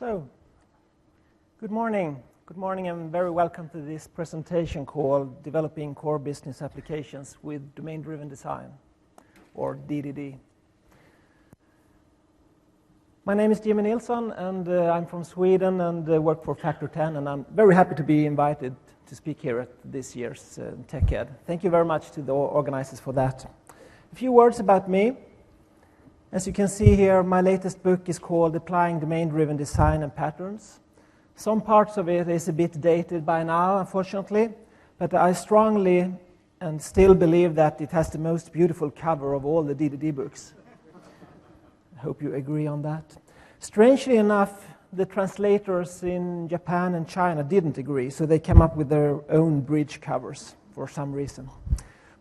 So, good morning. Good morning and very welcome to this presentation called Developing Core Business Applications with Domain-Driven Design, or DDD. My name is Jimmy Nilsson and I'm from Sweden and work for Factor 10, and I'm very happy to be invited to speak here at this year's TechEd. Thank you very much to the organizers for that. A few words about me. As you can see here, my latest book is called Applying Domain-Driven Design and Patterns. Some parts of it is a bit dated by now, unfortunately, but I strongly and still believe that it has the most beautiful cover of all the DDD books. I hope you agree on that. Strangely enough, the translators in Japan and China didn't agree, so they came up with their own bridge covers for some reason.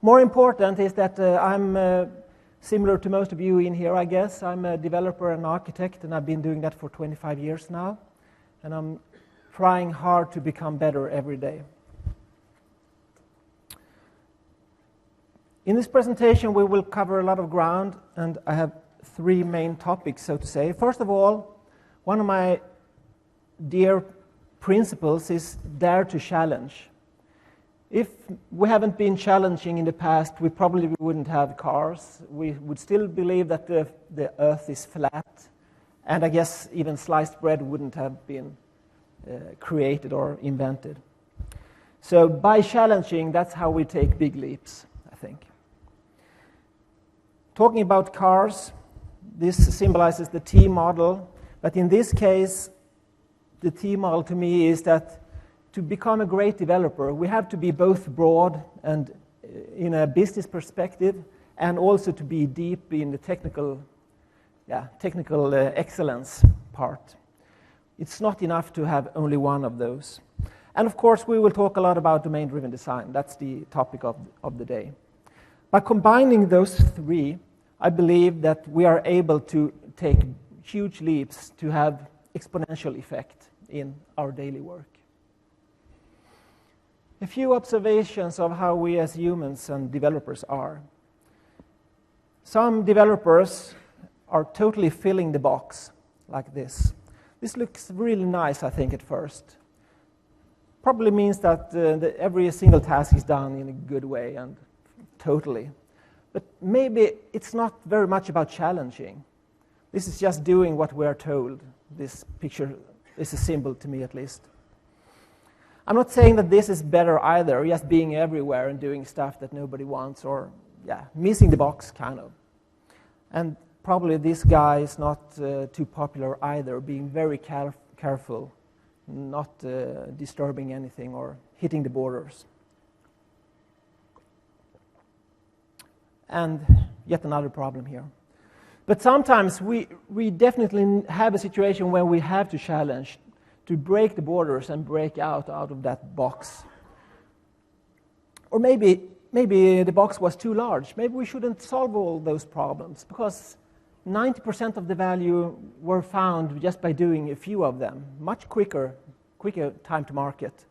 More important is that I'm similar to most of you in here, I guess. I'm a developer and architect, and I've been doing that for 25 years now. And I'm trying hard to become better every day. In this presentation, we will cover a lot of ground, and I have three main topics, so to say. First of all, one of my dear principles is dare to challenge. If we haven't been challenging in the past, we probably wouldn't have cars. We would still believe that the earth is flat. And I guess even sliced bread wouldn't have been created or invented. So by challenging, that's how we take big leaps, I think. Talking about cars, this symbolizes the T model. But in this case, the T model to me is that to become a great developer, we have to be both broad and in a business perspective, and also to be deep in the technical excellence part. It's not enough to have only one of those. And of course, we will talk a lot about domain-driven design. That's the topic of the day. By combining those three, I believe that we are able to take huge leaps to have exponential effect in our daily work. A few observations of how we as humans and developers are. Some developers are totally filling the box like this. This looks really nice, I think, at first. Probably means that every single task is done in a good way and totally. But maybe it's not very much about challenging. This is just doing what we are told. This picture is a symbol to me, at least. I'm not saying that this is better either, just being everywhere and doing stuff that nobody wants, or missing the box, kind of. And probably this guy is not too popular either, being very careful, not disturbing anything or hitting the borders. And yet another problem here. But sometimes we definitely have a situation where we have to challenge, to break the borders and break out of that box. Or maybe the box was too large. Maybe we shouldn't solve all those problems, because 90% of the value were found just by doing a few of them, much quicker time to market.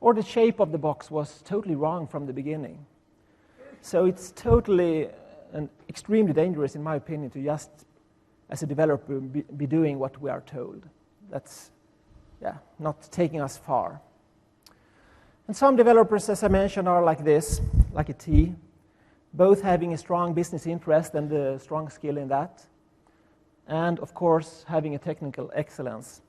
Or the shape of the box was totally wrong from the beginning. So it's totally and extremely dangerous, in my opinion, to just, as a developer, be doing what we are told. That's not taking us far. And some developers, as I mentioned, are like this, like a T, both having a strong business interest and a strong skill in that, and of course having a technical excellence.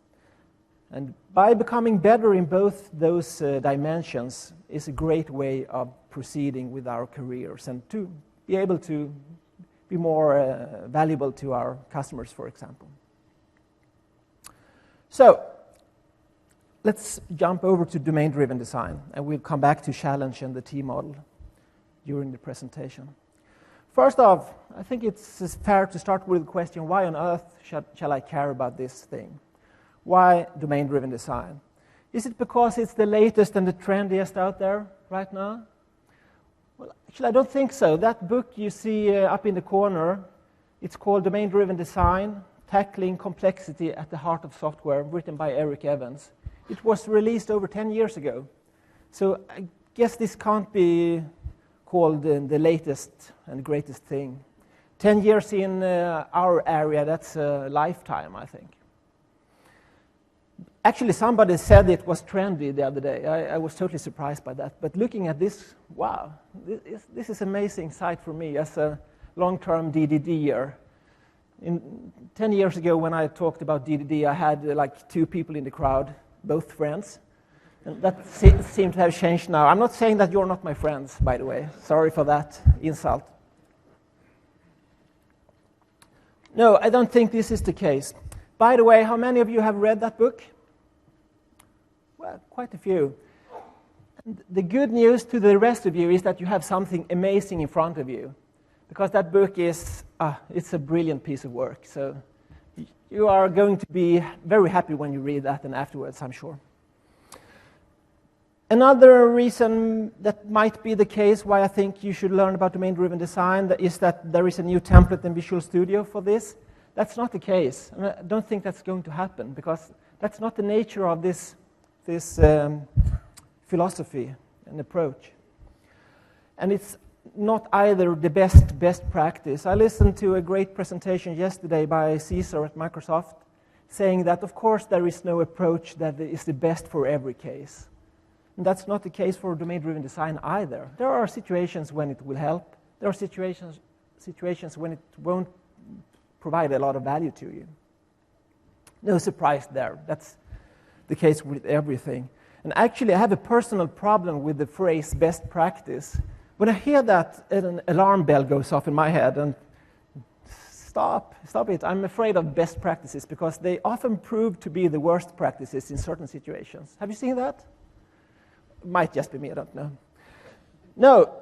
And by becoming better in both those dimensions is a great way of proceeding with our careers and to be able to be more valuable to our customers, for example. So, let's jump over to domain-driven design, and we'll come back to challenge and the T model during the presentation. First off, I think it's fair to start with the question, why on earth shall I care about this thing? Why domain-driven design? Is it because it's the latest and the trendiest out there right now? Well, actually, I don't think so. That book you see up in the corner, it's called Domain-Driven Design, Tackling Complexity at the Heart of Software, written by Eric Evans. It was released over 10 years ago. So I guess this can't be called the latest and greatest thing. 10 years in our area, that's a lifetime, I think. Actually, somebody said it was trendy the other day. I was totally surprised by that. But looking at this, wow, this is an amazing sight for me as a long-term DDD-er. 10 years ago, when I talked about DDD, I had like 2 people in the crowd, both friends. And that seems to have changed now. I'm not saying that you're not my friends, by the way. Sorry for that insult. No, I don't think this is the case. By the way, how many of you have read that book? Well, quite a few. And the good news to the rest of you is that you have something amazing in front of you, because that book is, it's a brilliant piece of work. So you are going to be very happy when you read that and afterwards, I'm sure. Another reason that might be the case why I think you should learn about domain-driven design is that there is a new template in Visual Studio for this. That's not the case. And I don't think that's going to happen, because that's not the nature of this philosophy and approach. And it's not either the best practice. I listened to a great presentation yesterday by Caesar at Microsoft saying that, of course, there is no approach that is the best for every case. And that's not the case for domain-driven design either. There are situations when it will help. There are situations when it won't provide a lot of value to you. No surprise there. That's the case with everything. And actually, I have a personal problem with the phrase best practice. When I hear that, an alarm bell goes off in my head, and stop it. I'm afraid of best practices because they often prove to be the worst practices in certain situations. Have you seen that? Might just be me, I don't know. No,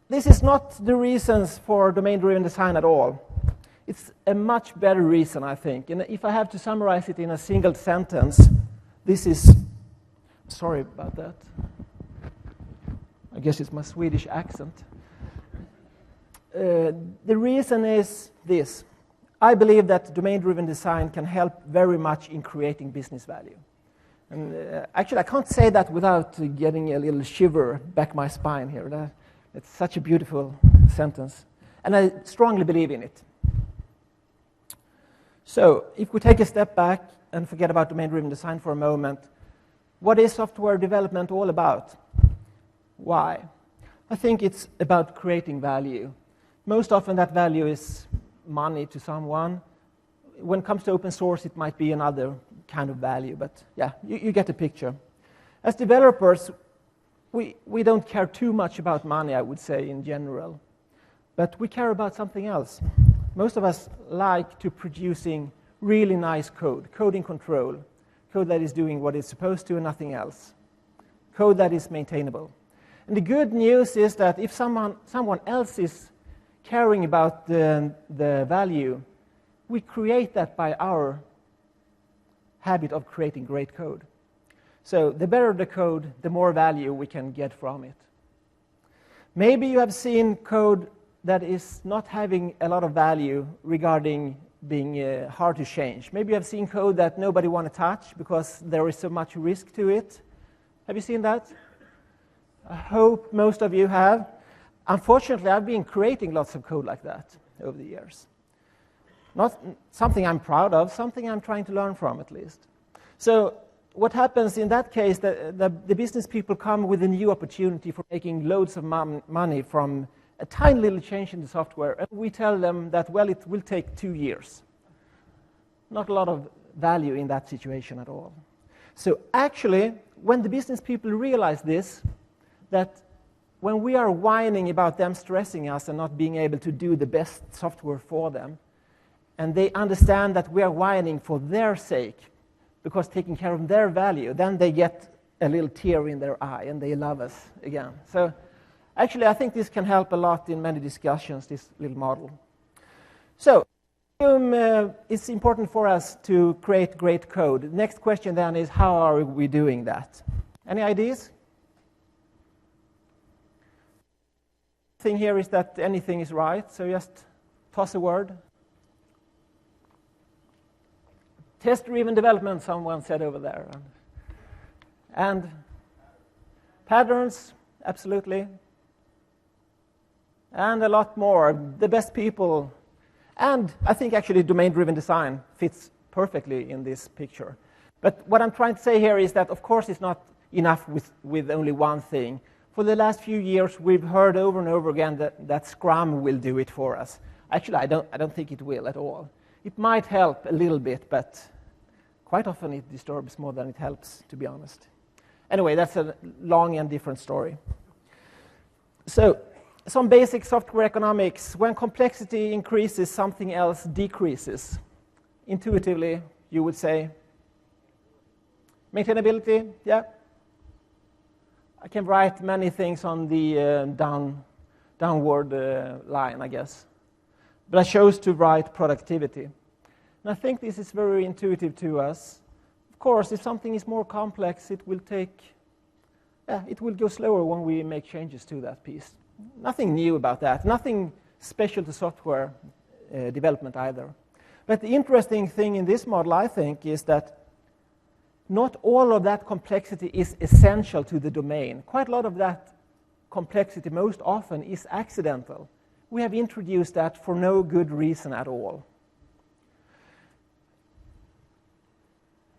this is not the reasons for domain-driven design at all. It's a much better reason, I think. And if I have to summarize it in a single sentence, this is... Sorry about that. I guess it's my Swedish accent. The reason is this. I believe that domain-driven design can help very much in creating business value. And actually, I can't say that without getting a little shiver back my spine here. It's such a beautiful sentence. And I strongly believe in it. So, if we take a step back and forget about domain-driven design for a moment, what is software development all about? Why? I think it's about creating value. Most often that value is money to someone. When it comes to open source, it might be another kind of value, but yeah, you get the picture. As developers, we don't care too much about money, I would say, in general, but we care about something else. Most of us like to producing really nice code in control, code that is doing what it's supposed to and nothing else, code that is maintainable. And the good news is that if someone else is caring about the value, we create that by our habit of creating great code. So the better the code, the more value we can get from it. Maybe you have seen code that is not having a lot of value regarding being hard to change. Maybe you have seen code that nobody want to touch because there is so much risk to it. Have you seen that? I hope most of you have. Unfortunately, I've been creating lots of code like that over the years. Not something I'm proud of, something I'm trying to learn from at least. So what happens in that case, the business people come with a new opportunity for making loads of money from a tiny little change in the software, and we tell them that, well, it will take 2 years. Not a lot of value in that situation at all. So actually, when the business people realize this, that when we are whining about them stressing us and not being able to do the best software for them, and they understand that we are whining for their sake, because taking care of their value, then they get a little tear in their eye and they love us again. So actually, I think this can help a lot in many discussions, this little model. So it's important for us to create great code. The next question then is, how are we doing that? Any ideas? The thing here is that anything is right, so just toss a word. Test-driven development, someone said over there. And patterns, absolutely. And a lot more, the best people. And I think actually domain-driven design fits perfectly in this picture. But what I'm trying to say here is that, of course, it's not enough with only one thing. For the last few years, we've heard over and over again that Scrum will do it for us. Actually, I don't think it will at all. It might help a little bit, but quite often it disturbs more than it helps, to be honest. Anyway, that's a long and different story. So, some basic software economics. When complexity increases, something else decreases. Intuitively, you would say, maintainability, yeah. I can write many things on the downward line, I guess. But I chose to write productivity. And I think this is very intuitive to us. Of course, if something is more complex, it will go slower when we make changes to that piece. Nothing new about that. Nothing special to software development either. But the interesting thing in this model, I think, is that not all of that complexity is essential to the domain. Quite a lot of that complexity most often is accidental. We have introduced that for no good reason at all.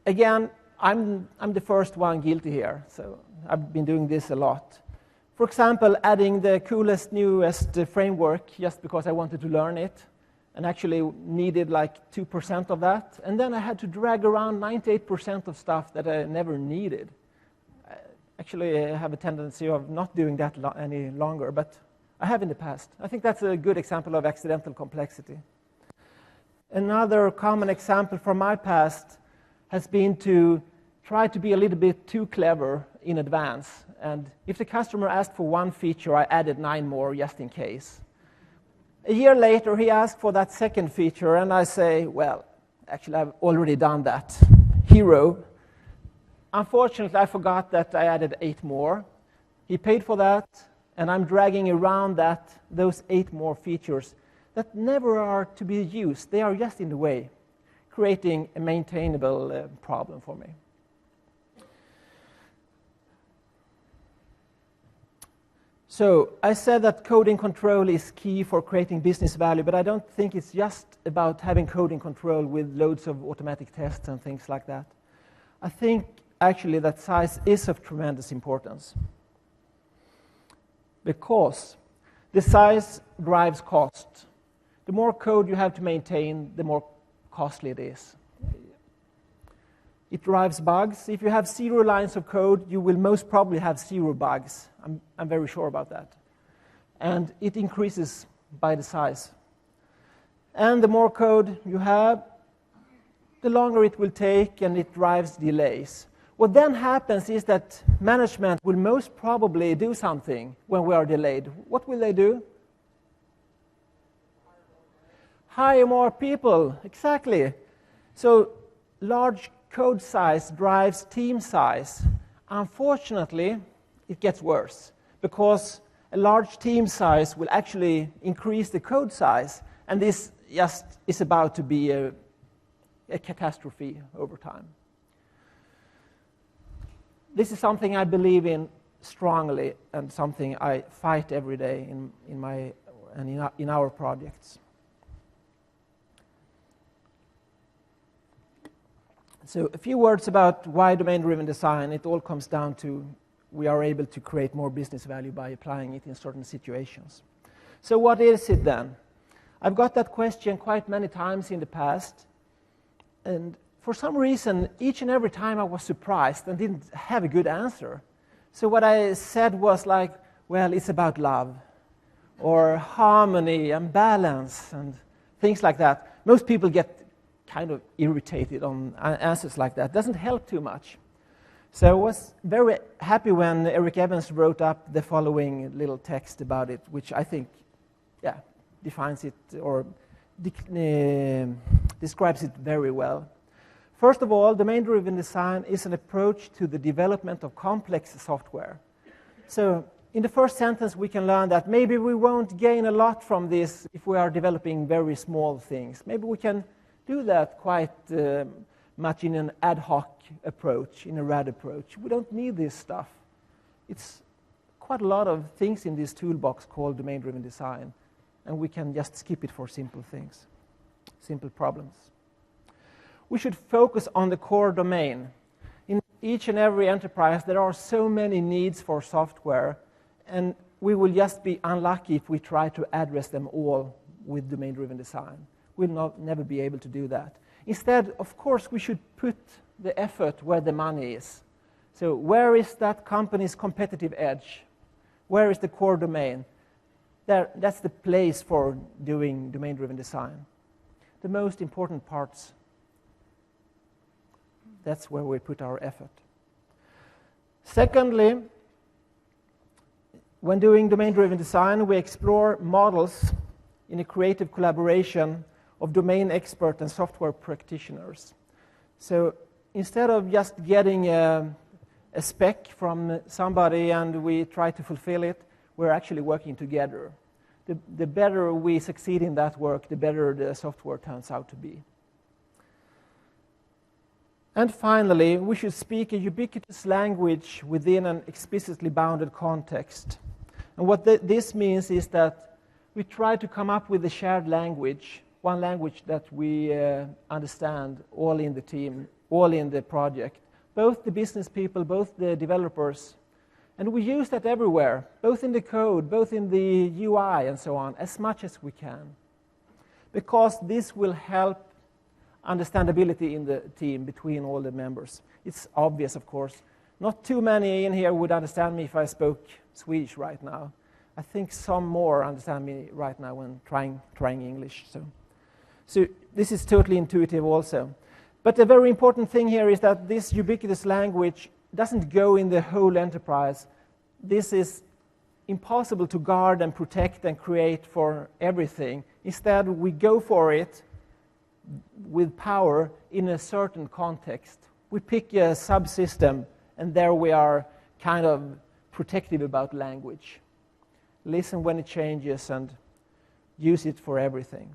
Again, I'm the first one guilty here, so I've been doing this a lot. For example, adding the coolest, newest framework just because I wanted to learn it, and actually needed like 2% of that. And then I had to drag around 98% of stuff that I never needed. Actually, I have a tendency of not doing that any longer, but I have in the past. I think that's a good example of accidental complexity. Another common example from my past has been to try to be a little bit too clever in advance. And if the customer asked for one feature, I added 9 more just in case. A year later, he asked for that second feature, and I say, well, actually, I've already done that. Hero. Unfortunately, I forgot that I added 8 more. He paid for that, and I'm dragging around those 8 more features that never are to be used. They are just in the way, creating a maintainable problem for me. So I said that coding control is key for creating business value, but I don't think it's just about having coding control with loads of automatic tests and things like that. I think actually that size is of tremendous importance, because the size drives cost. The more code you have to maintain, the more costly it is. It drives bugs. If you have 0 lines of code, you will most probably have 0 bugs. I'm very sure about that. And it increases by the size. And the more code you have, the longer it will take, and it drives delays. What then happens is that management will most probably do something when we are delayed. What will they do? Hire more people, exactly. So large code size drives team size. Unfortunately, it gets worse, because a large team size will actually increase the code size, and this just is about to be a catastrophe over time. This is something I believe in strongly, and something I fight every day in our projects. So a few words about why domain-driven design. It all comes down to we are able to create more business value by applying it in certain situations. So what is it then? I've got that question quite many times in the past, and for some reason, each and every time I was surprised and didn't have a good answer. So what I said was like, well, it's about love, or harmony and balance and things like that. Most people get kind of irritated on answers like that. It doesn't help too much. So I was very happy when Eric Evans wrote up the following little text about it, which I think, defines it or describes it very well. First of all, domain-driven design is an approach to the development of complex software. So in the first sentence, we can learn that maybe we won't gain a lot from this if we are developing very small things. Maybe we can do that quite much in an ad hoc approach, in a RAD approach. We don't need this stuff. It's quite a lot of things in this toolbox called domain-driven design, and we can just skip it for simple things, simple problems. we should focus on the core domain. In each and every enterprise, there are so many needs for software, and we will just be unlucky if we try to address them all with domain-driven design. We'll never be able to do that. Instead, of course, we should put the effort where the money is. So where is that company's competitive edge? Where is the core domain? That's the place for doing domain-driven design. The most important parts, that's where we put our effort. Secondly, when doing domain-driven design, we explore models in a creative collaboration of domain experts and software practitioners. So instead of just getting a spec from somebody and we try to fulfill it, we're actually working together. The better we succeed in that work, the better the software turns out to be. And finally, we should speak a ubiquitous language within an explicitly bounded context. And what this means is that we try to come up with a shared language, one language that we understand all in the team, all in the project, both the business people, both the developers. And we use that everywhere, both in the code, both in the UI and so on, as much as we can. Because this will help understandability in the team between all the members. It's obvious, of course. Not too many in here would understand me if I spoke Swedish right now. I think some more understand me right now when trying English. So this is totally intuitive also. But the very important thing here is that this ubiquitous language doesn't go in the whole enterprise. This is impossible to guard and protect and create for everything. Instead, we go for it with power in a certain context. We pick a subsystem, and there we are kind of protective about language. Listen when it changes and use it for everything.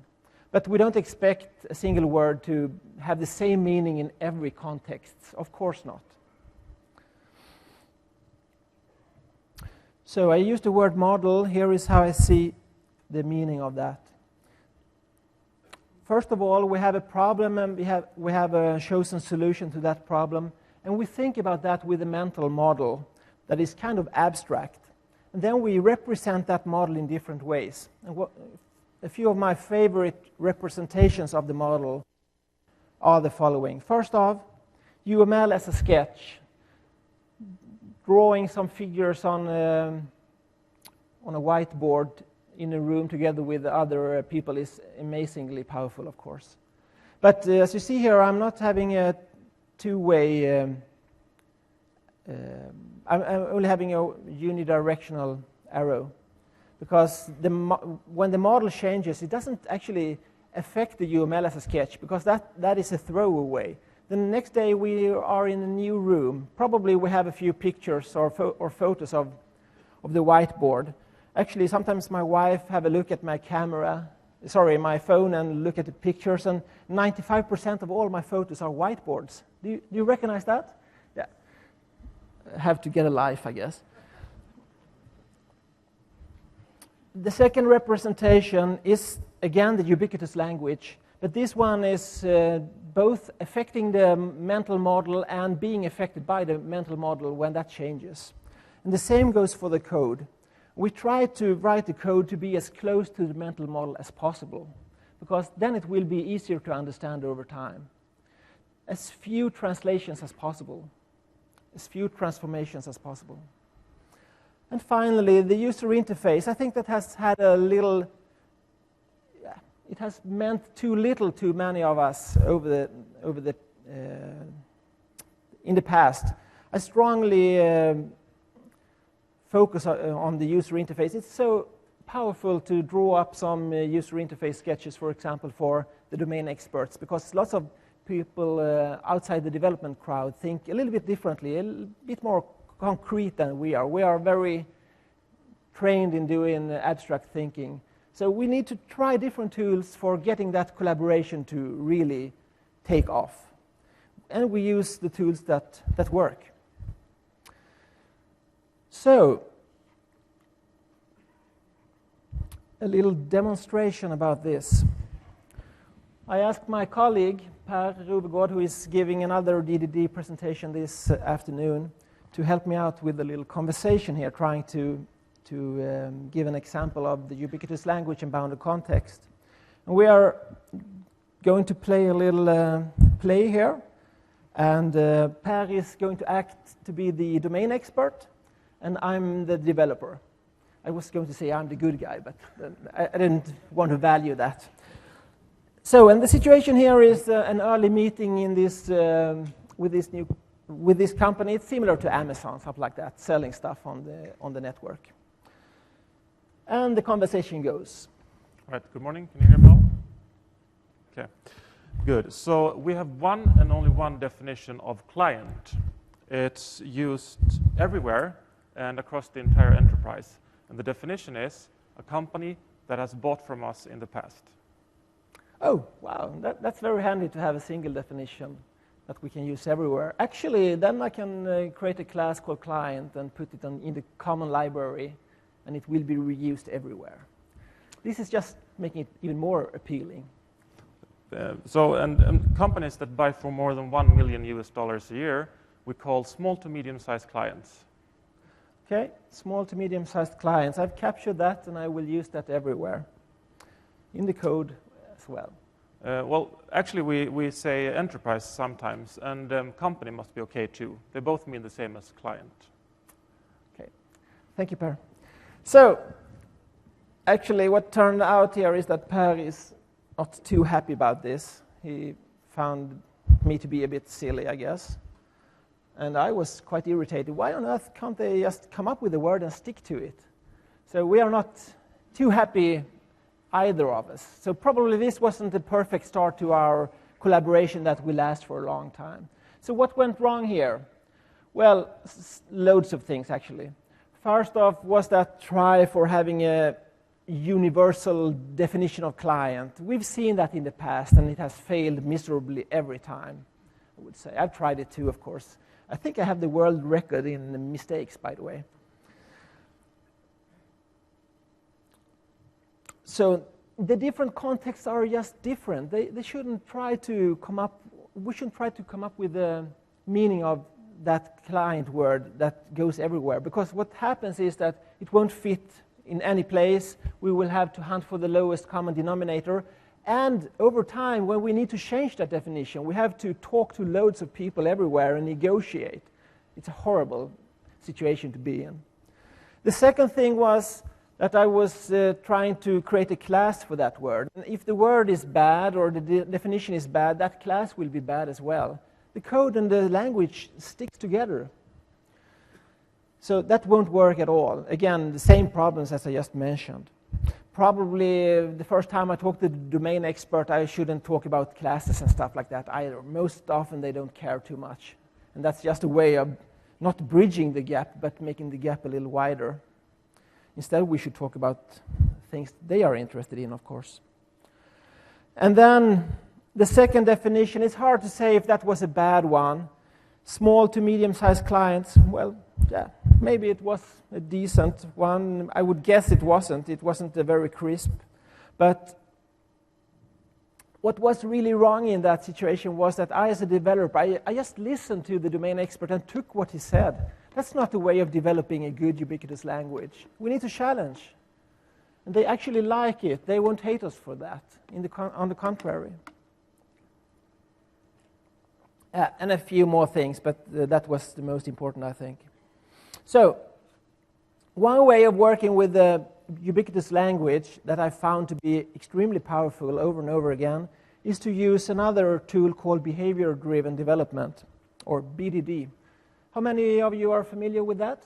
But we don't expect a single word to have the same meaning in every context. Of course not. So I use the word model. Here is how I see the meaning of that. First of all, we have a problem and we have a chosen solution to that problem. And we think about that with a mental model that is kind of abstract. And then we represent that model in different ways. And a few of my favorite representations of the model are the following. First off, UML as a sketch. Drawing some figures on a whiteboard in a room together with other people is amazingly powerful, of course. But as you see here, I'm not having a two-way, I'm only having a unidirectional arrow. Because when the model changes, it doesn't actually affect the UML as a sketch, because that is a throwaway. The next day we are in a new room. Probably we have a few pictures or photos of the whiteboard. Actually, sometimes my wife have a look at my my phone and look at the pictures, and 95% of all my photos are whiteboards. Do you recognize that? Yeah. Have to get a life, I guess. The second representation is, again, the ubiquitous language. But this one is both affecting the mental model and being affected by the mental model when that changes. And the same goes for the code. We try to write the code to be as close to the mental model as possible, because then it will be easier to understand over time. As few translations as possible, as few transformations as possible. And finally, the user interface. I think that has had a little, it has meant too little to many of us in the past. I strongly focus on the user interface. It's so powerful to draw up some user interface sketches, for example, for the domain experts, because lots of people outside the development crowd think a little bit differently, a bit more concrete than we are. We are very trained in doing abstract thinking. So we need to try different tools for getting that collaboration to really take off. And we use the tools that work. So, a little demonstration about this. I asked my colleague Per Rubegård, who is giving another DDD presentation this afternoon, to help me out with a little conversation here, trying to give an example of the ubiquitous language in bounded context. And we are going to play a little play here, and Per is going to act to be the domain expert, and I'm the developer. I was going to say I'm the good guy, but I didn't want to value that. So, and the situation here is an early meeting in this with this company. It's similar to Amazon, something like that, selling stuff on the network. And the conversation goes. All right, good morning. Can you hear me all? Okay, good. So we have one and only one definition of client. It's used everywhere and across the entire enterprise. And the definition is a company that has bought from us in the past. Oh, wow, that's very handy to have a single definition that we can use everywhere. Actually, then I can create a class called client and put it in the common library, and it will be reused everywhere. This is just making it even more appealing. And companies that buy for more than $1 million a year, we call small to medium-sized clients. Okay, small to medium-sized clients. I've captured that, and I will use that everywhere in the code as well. Well, actually, we say enterprise sometimes, and company must be okay too. They both mean the same as client. Okay, thank you, Per. So, actually, what turned out here is that Per is not too happy about this. He found me to be a bit silly, I guess. And I was quite irritated. Why on earth can't they just come up with a word and stick to it? So we are not too happy, either of us. So probably this wasn't the perfect start to our collaboration that will last for a long time. So what went wrong here? Well, loads of things, actually. First off was that try for having a universal definition of client. We've seen that in the past, and it has failed miserably every time, I would say. I've tried it too, of course. I think I have the world record in mistakes, by the way. So the different contexts are just different. They shouldn't try to come up. We shouldn't try to come up with the meaning of that client word that goes everywhere, because what happens is that it won't fit in any place. We will have to hunt for the lowest common denominator. And over time, when we need to change that definition, we have to talk to loads of people everywhere and negotiate. It's a horrible situation to be in. The second thing was that I was trying to create a class for that word. And if the word is bad or the definition is bad, that class will be bad as well. The code and the language sticks together. So that won't work at all. Again, the same problems as I just mentioned. Probably the first time I talk to the domain expert, I shouldn't talk about classes and stuff like that either. Most often they don't care too much. And that's just a way of not bridging the gap, but making the gap a little wider. Instead, we should talk about things they are interested in, of course. And then the second definition, it's hard to say if that was a bad one. Small to medium-sized clients, well, yeah, maybe it was a decent one. I would guess it wasn't. It wasn't a very crisp. But what was really wrong in that situation was that I, as a developer, I just listened to the domain expert and took what he said. That's not the way of developing a good ubiquitous language. We need to challenge. And they actually like it. They won't hate us for that, on the contrary. And a few more things, but that was the most important, I think. So, one way of working with the ubiquitous language that I found to be extremely powerful over and over again is to use another tool called behavior-driven development, or BDD. How many of you are familiar with that?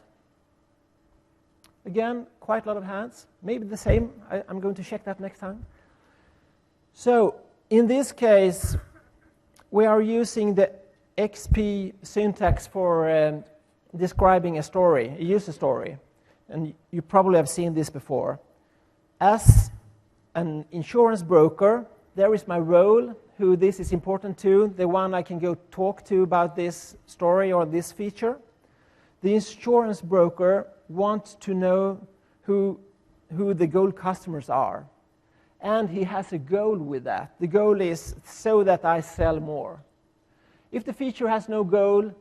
Again, quite a lot of hands. Maybe the same. I'm going to check that next time. So, in this case, we are using the XP syntax for describing a story, a user story. And you probably have seen this before. As an insurance broker, there is my role, who this is important to, the one I can go talk to about this story or this feature. The insurance broker wants to know who the gold customers are. and he has a goal with that. The goal is so that I sell more. If the feature has no goal,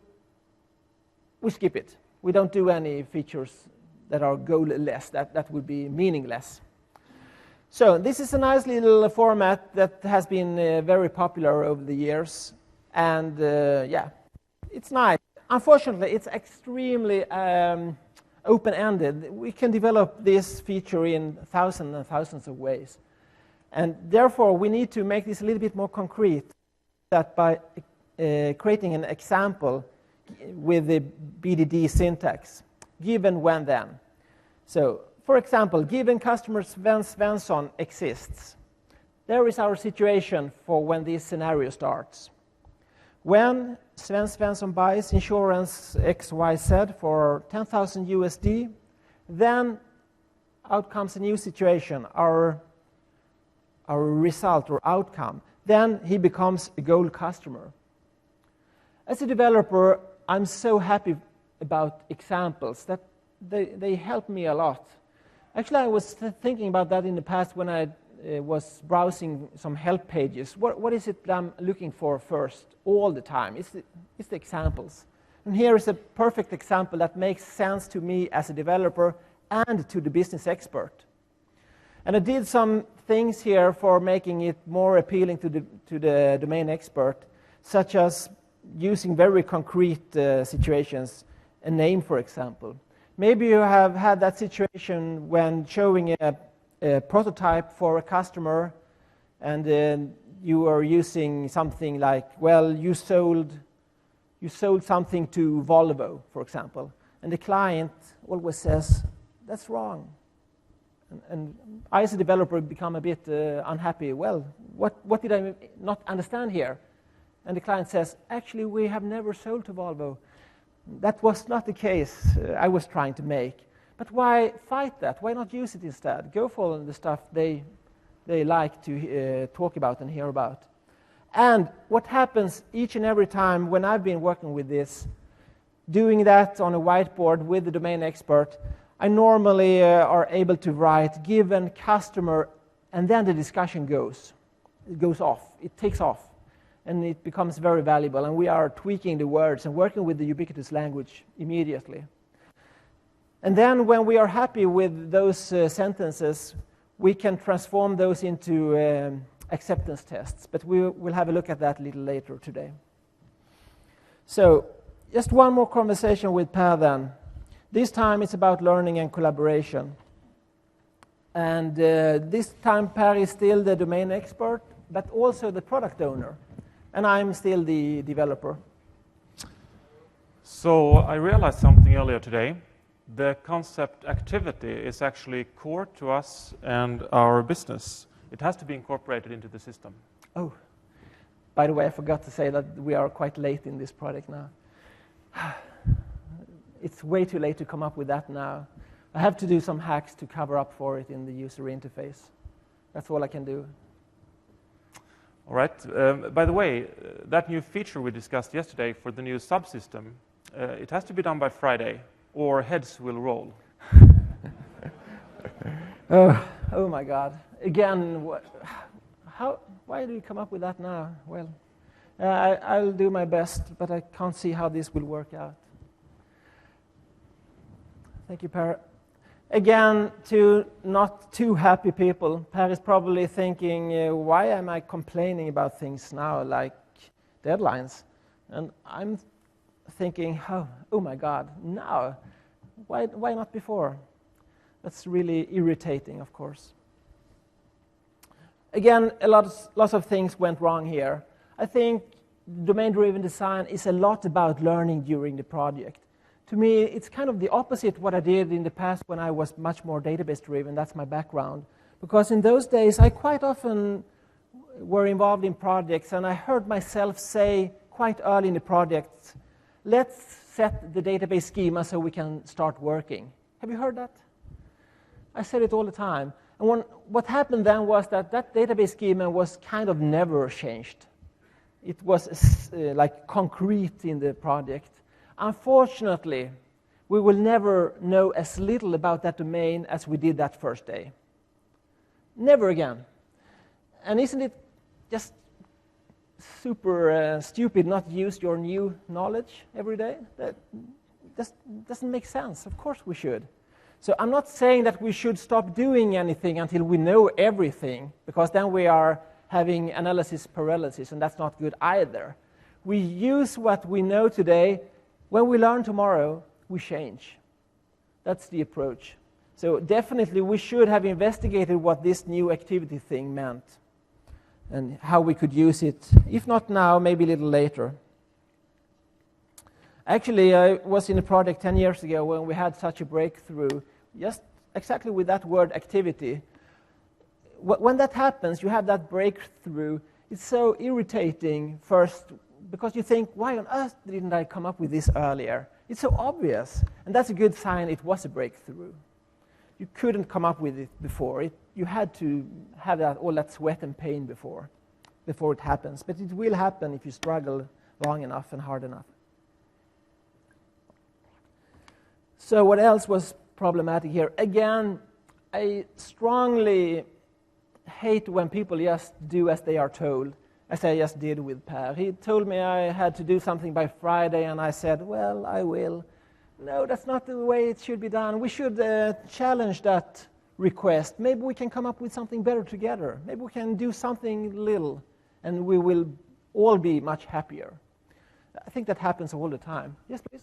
we skip it. We don't do any features that are goal-less. That would be meaningless. So this is a nice little format that has been very popular over the years. And yeah, it's nice. Unfortunately, it's extremely open-ended. We can develop this feature in thousands and thousands of ways. And therefore, we need to make this a little bit more concrete, that by creating an example with the DDD syntax, given, when, then. So, for example, given customer Sven Svensson exists, there is our situation for when this scenario starts. When Sven Svensson buys insurance XYZ for 10,000 USD, then out comes a new situation, our result or outcome. Then he becomes a gold customer. As a developer, I'm so happy about examples that they help me a lot. Actually, I was thinking about that in the past when I was browsing some help pages. What is it that I'm looking for first all the time? It's the examples. And here is a perfect example that makes sense to me as a developer and to the business expert. And I did some things here for making it more appealing to the domain expert, such as using very concrete situations, a name, for example. Maybe you have had that situation when showing a prototype for a customer, and you are using something like, well, you sold something to Volvo, for example, and the client always says, that's wrong. And I, as a developer, become a bit unhappy. Well, what did I not understand here? And the client says, actually, we have never sold to Volvo. That was not the case I was trying to make. But why fight that? Why not use it instead? Go for the stuff they like to talk about and hear about. And what happens each and every time when I've been working with this, doing that on a whiteboard with the domain expert, I normally are able to write given customer, and then the discussion goes. It goes off. It takes off. And it becomes very valuable. And we are tweaking the words and working with the ubiquitous language immediately. And then when we are happy with those sentences, we can transform those into acceptance tests. But we will have a look at that a little later today. So just one more conversation with Per then. This time it's about learning and collaboration. And this time Per is still the domain expert, but also the product owner. And I'm still the developer. So I realized something earlier today. The concept activity is actually core to us and our business. It has to be incorporated into the system. Oh, by the way, I forgot to say that we are quite late in this project now. It's way too late to come up with that now. I have to do some hacks to cover up for it in the user interface. That's all I can do. All right. By the way, that new feature we discussed yesterday for the new subsystem, it has to be done by Friday, or heads will roll. Oh my God. Again, why do you come up with that now? Well, I'll do my best, but I can't see how this will work out. Thank you, Per. Again, to not too happy people, Per is probably thinking, why am I complaining about things now, like deadlines? And I'm thinking, oh my God, now? Why not before? That's really irritating, of course. Again, lots of things went wrong here. I think domain-driven design is a lot about learning during the project. To me, it's kind of the opposite what I did in the past when I was much more database-driven. That's my background. Because in those days, I quite often were involved in projects, and I heard myself say quite early in the project, let's set the database schema so we can start working. Have you heard that? I said it all the time. And what happened then was that database schema was kind of never changed. It was like concrete in the project. Unfortunately, we will never know as little about that domain as we did that first day. Never again. And isn't it just super stupid not to use your new knowledge every day? That just doesn't make sense. Of course we should. So I'm not saying that we should stop doing anything until we know everything, because then we are having analysis paralysis, and that's not good either. We use what we know today. When we learn tomorrow, we change. That's the approach. So definitely we should have investigated what this new activity thing meant and how we could use it, if not now, maybe a little later. Actually, I was in a project 10 years ago when we had such a breakthrough, just exactly with that word activity. When that happens, you have that breakthrough, it's so irritating first, because you think, why on earth didn't I come up with this earlier? It's so obvious, and that's a good sign it was a breakthrough. You couldn't come up with it before. You had to have all that sweat and pain before it happens. But it will happen if you struggle long enough and hard enough. So what else was problematic here? Again, I strongly hate when people just do as they are told, as I just did with Per. He told me I had to do something by Friday, and I said, well, I will. No, that's not the way it should be done. We should challenge that request. Maybe we can come up with something better together. Maybe we can do something little, and we will all be much happier. I think that happens all the time. Yes, please.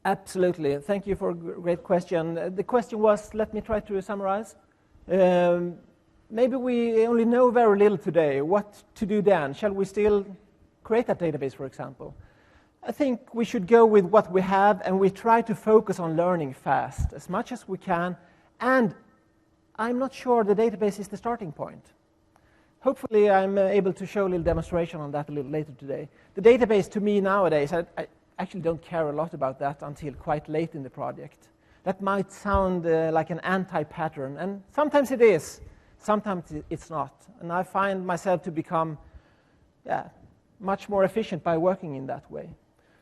Absolutely. Thank you for a great question. The question was, let me try to summarize. Maybe we only know very little today. What to do then? Shall we still create that database, for example? I think we should go with what we have, and we try to focus on learning fast as much as we can. And I'm not sure the database is the starting point. Hopefully I'm able to show a little demonstration on that a little later today. The database to me nowadays, I actually don't care a lot about that until quite late in the project. That might sound like an anti-pattern, and sometimes it is, sometimes it's not. And I find myself to become much more efficient by working in that way.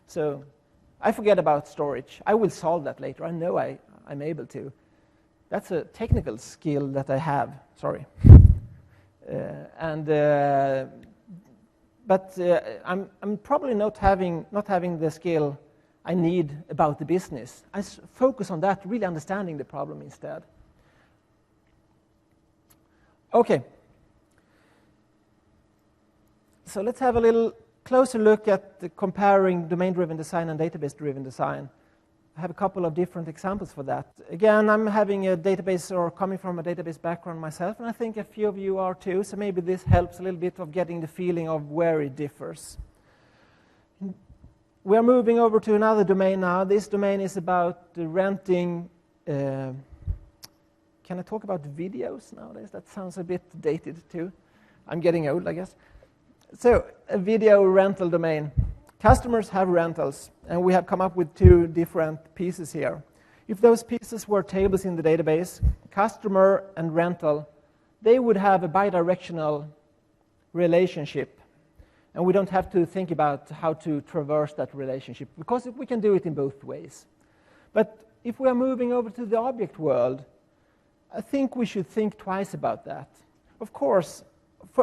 So I forget about storage. I will solve that later. I know I'm able to. That's a technical skill that I have, sorry. But I'm probably not having the skill I need about the business. I focus on that, really understanding the problem instead. Okay. So let's have a little closer look at comparing domain-driven design and database-driven design. I have a couple of different examples for that. Again, I'm having a database or coming from a database background myself, and I think a few of you are too, so maybe this helps a little bit of getting the feeling of where it differs. We are moving over to another domain now. This domain is about renting. Can I talk about videos nowadays? That sounds a bit dated too. I'm getting old, I guess. So, a video rental domain. Customers have rentals, and we have come up with two different pieces here. If those pieces were tables in the database, customer and rental, they would have a bidirectional relationship. And we don't have to think about how to traverse that relationship, because we can do it in both ways. But if we are moving over to the object world, I think we should think twice about that. Of course,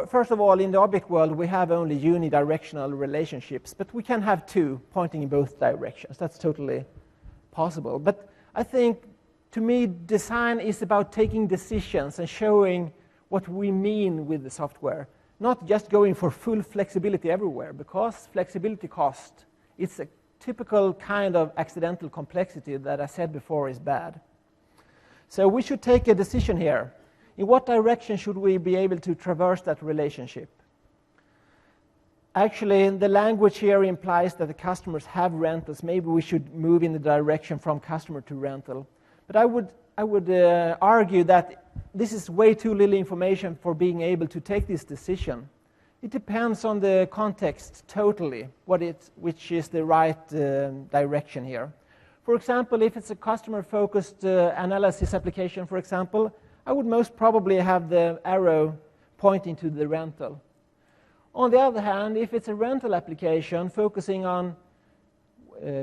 first of all, in the object world, we have only unidirectional relationships, but we can have two pointing in both directions. That's totally possible. But I think, to me, design is about taking decisions and showing what we mean with the software, not just going for full flexibility everywhere, because flexibility cost, it's a typical kind of accidental complexity that I said before is bad. So we should take a decision here. In what direction should we be able to traverse that relationship? Actually, the language here implies that the customers have rentals. Maybe we should move in the direction from customer to rental. But I would argue that this is way too little information for being able to take this decision. It depends on the context totally, which is the right direction here. For example, if it's a customer-focused analysis application, for example, I would most probably have the arrow pointing to the rental. On the other hand, if it's a rental application focusing on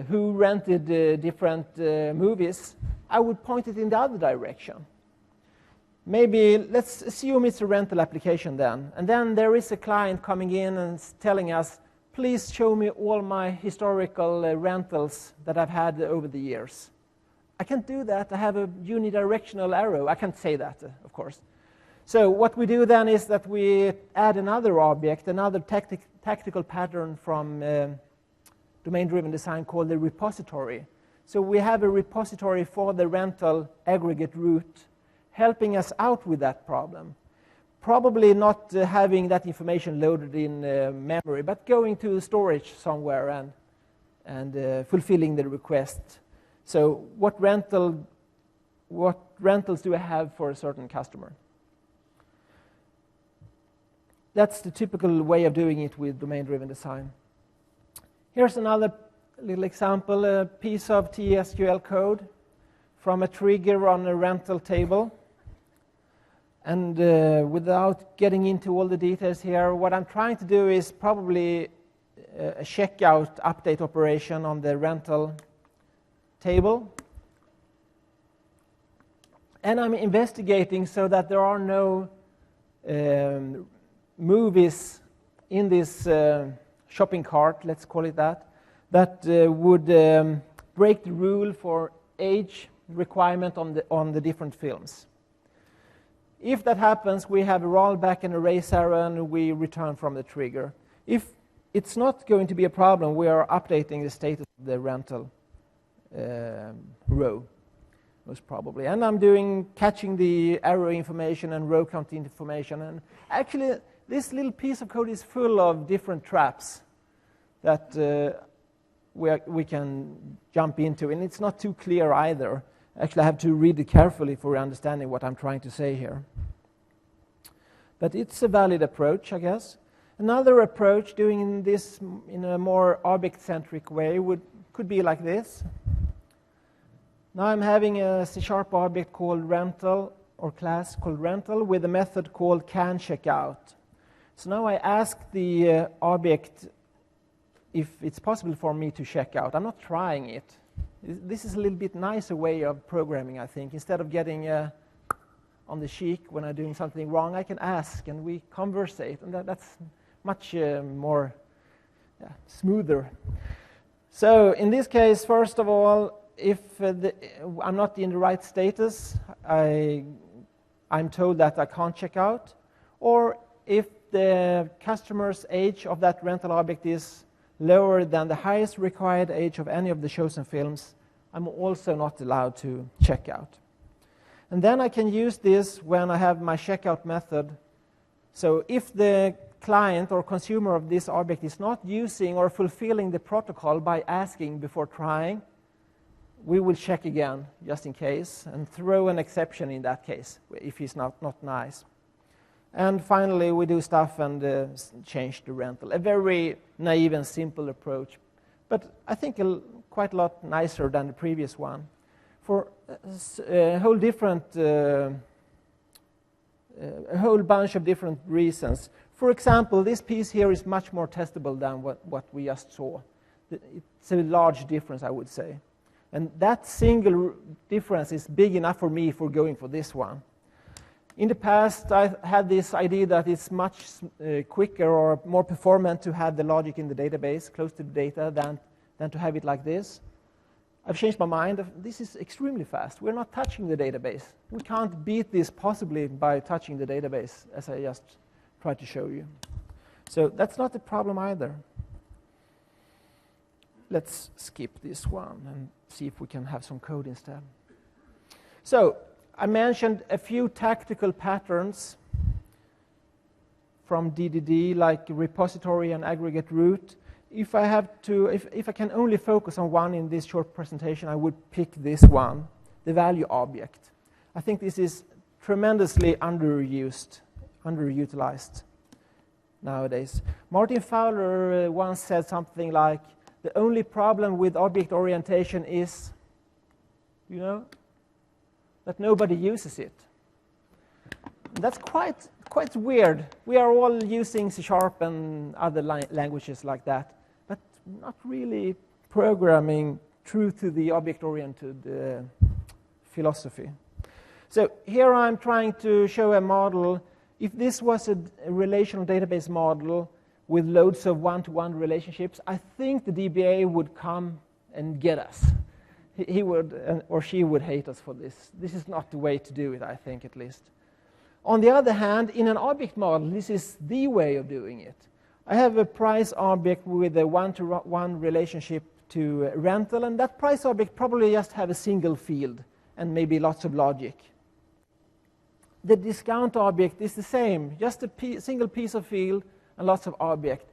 who rented different movies, I would point it in the other direction. Maybe let's assume it's a rental application then. And then there is a client coming in and telling us, please show me all my historical rentals that I've had over the years. I can't do that. I have a unidirectional arrow. I can't say that, of course. So what we do then is that we add another object, another tactical pattern from domain-driven design called the repository. So we have a repository for the rental aggregate route helping us out with that problem. Probably not having that information loaded in memory, but going to storage somewhere and fulfilling the request. So what rentals do I have for a certain customer? That's the typical way of doing it with domain-driven design. Here's another little example, a piece of TSQL code from a trigger on a rental table. And without getting into all the details here, what I'm trying to do is probably a checkout update operation on the rental table. And I'm investigating so that there are no movies in this shopping cart, let's call it that, that would break the rule for age requirement on the different films. If that happens, we have a rollback and erase arrow, and we return from the trigger. If it's not going to be a problem, we are updating the status of the rental row, most probably. And I'm catching the arrow information and row count information. And actually, this little piece of code is full of different traps that we can jump into. And it's not too clear either. Actually, I have to read it carefully for understanding what I'm trying to say here. But it's a valid approach, I guess. Another approach, doing this in a more object-centric way, could be like this. Now I'm having a C# object called rental, or class called rental, with a method called canCheckout. So now I ask the object if it's possible for me to check out. I'm not trying it. This is a little bit nicer way of programming, I think. Instead of getting on the cheek when I'm doing something wrong, I can ask and we conversate, and that's much more smoother. So in this case, first of all, if I'm not in the right status, I'm told that I can't check out, or if the customer's age of that rental object is lower than the highest required age of any of the chosen films, I'm also not allowed to check out. And then I can use this when I have my checkout method. So if the client or consumer of this object is not using or fulfilling the protocol by asking before trying, we will check again, just in case, and throw an exception in that case, if he's not nice. And finally, we do stuff and change the rental. A very naive and simple approach, but I think quite a lot nicer than the previous one, for a whole bunch of different reasons. For example, this piece here is much more testable than what we just saw. It's a large difference, I would say. And that single difference is big enough for me for going for this one. In the past, I had this idea that it's much quicker or more performant to have the logic in the database close to the data than to have it like this. I've changed my mind. This is extremely fast. We're not touching the database. We can't beat this possibly by touching the database, as I just tried to show you. So that's not a problem either. Let's skip this one and see if we can have some code instead. So I mentioned a few tactical patterns from DDD, like repository and aggregate root. If I can only focus on one in this short presentation, I would pick this one, the value object. I think this is tremendously underutilized nowadays. Martin Fowler once said something like, the only problem with object orientation is, You know? That nobody uses it. That's quite weird. We are all using C# and other languages like that, but not really programming true to the object-oriented philosophy. So here I'm trying to show a model. If this was a relational database model with loads of one-to-one relationships, I think the DBA would come and get us. He would, or she would hate us for this. This is not the way to do it, I think, at least. On the other hand, in an object model, this is the way of doing it. I have a price object with a one-to-one relationship to rental, and that price object probably just have a single field and maybe lots of logic. The discount object is the same, just a single piece of field and lots of object.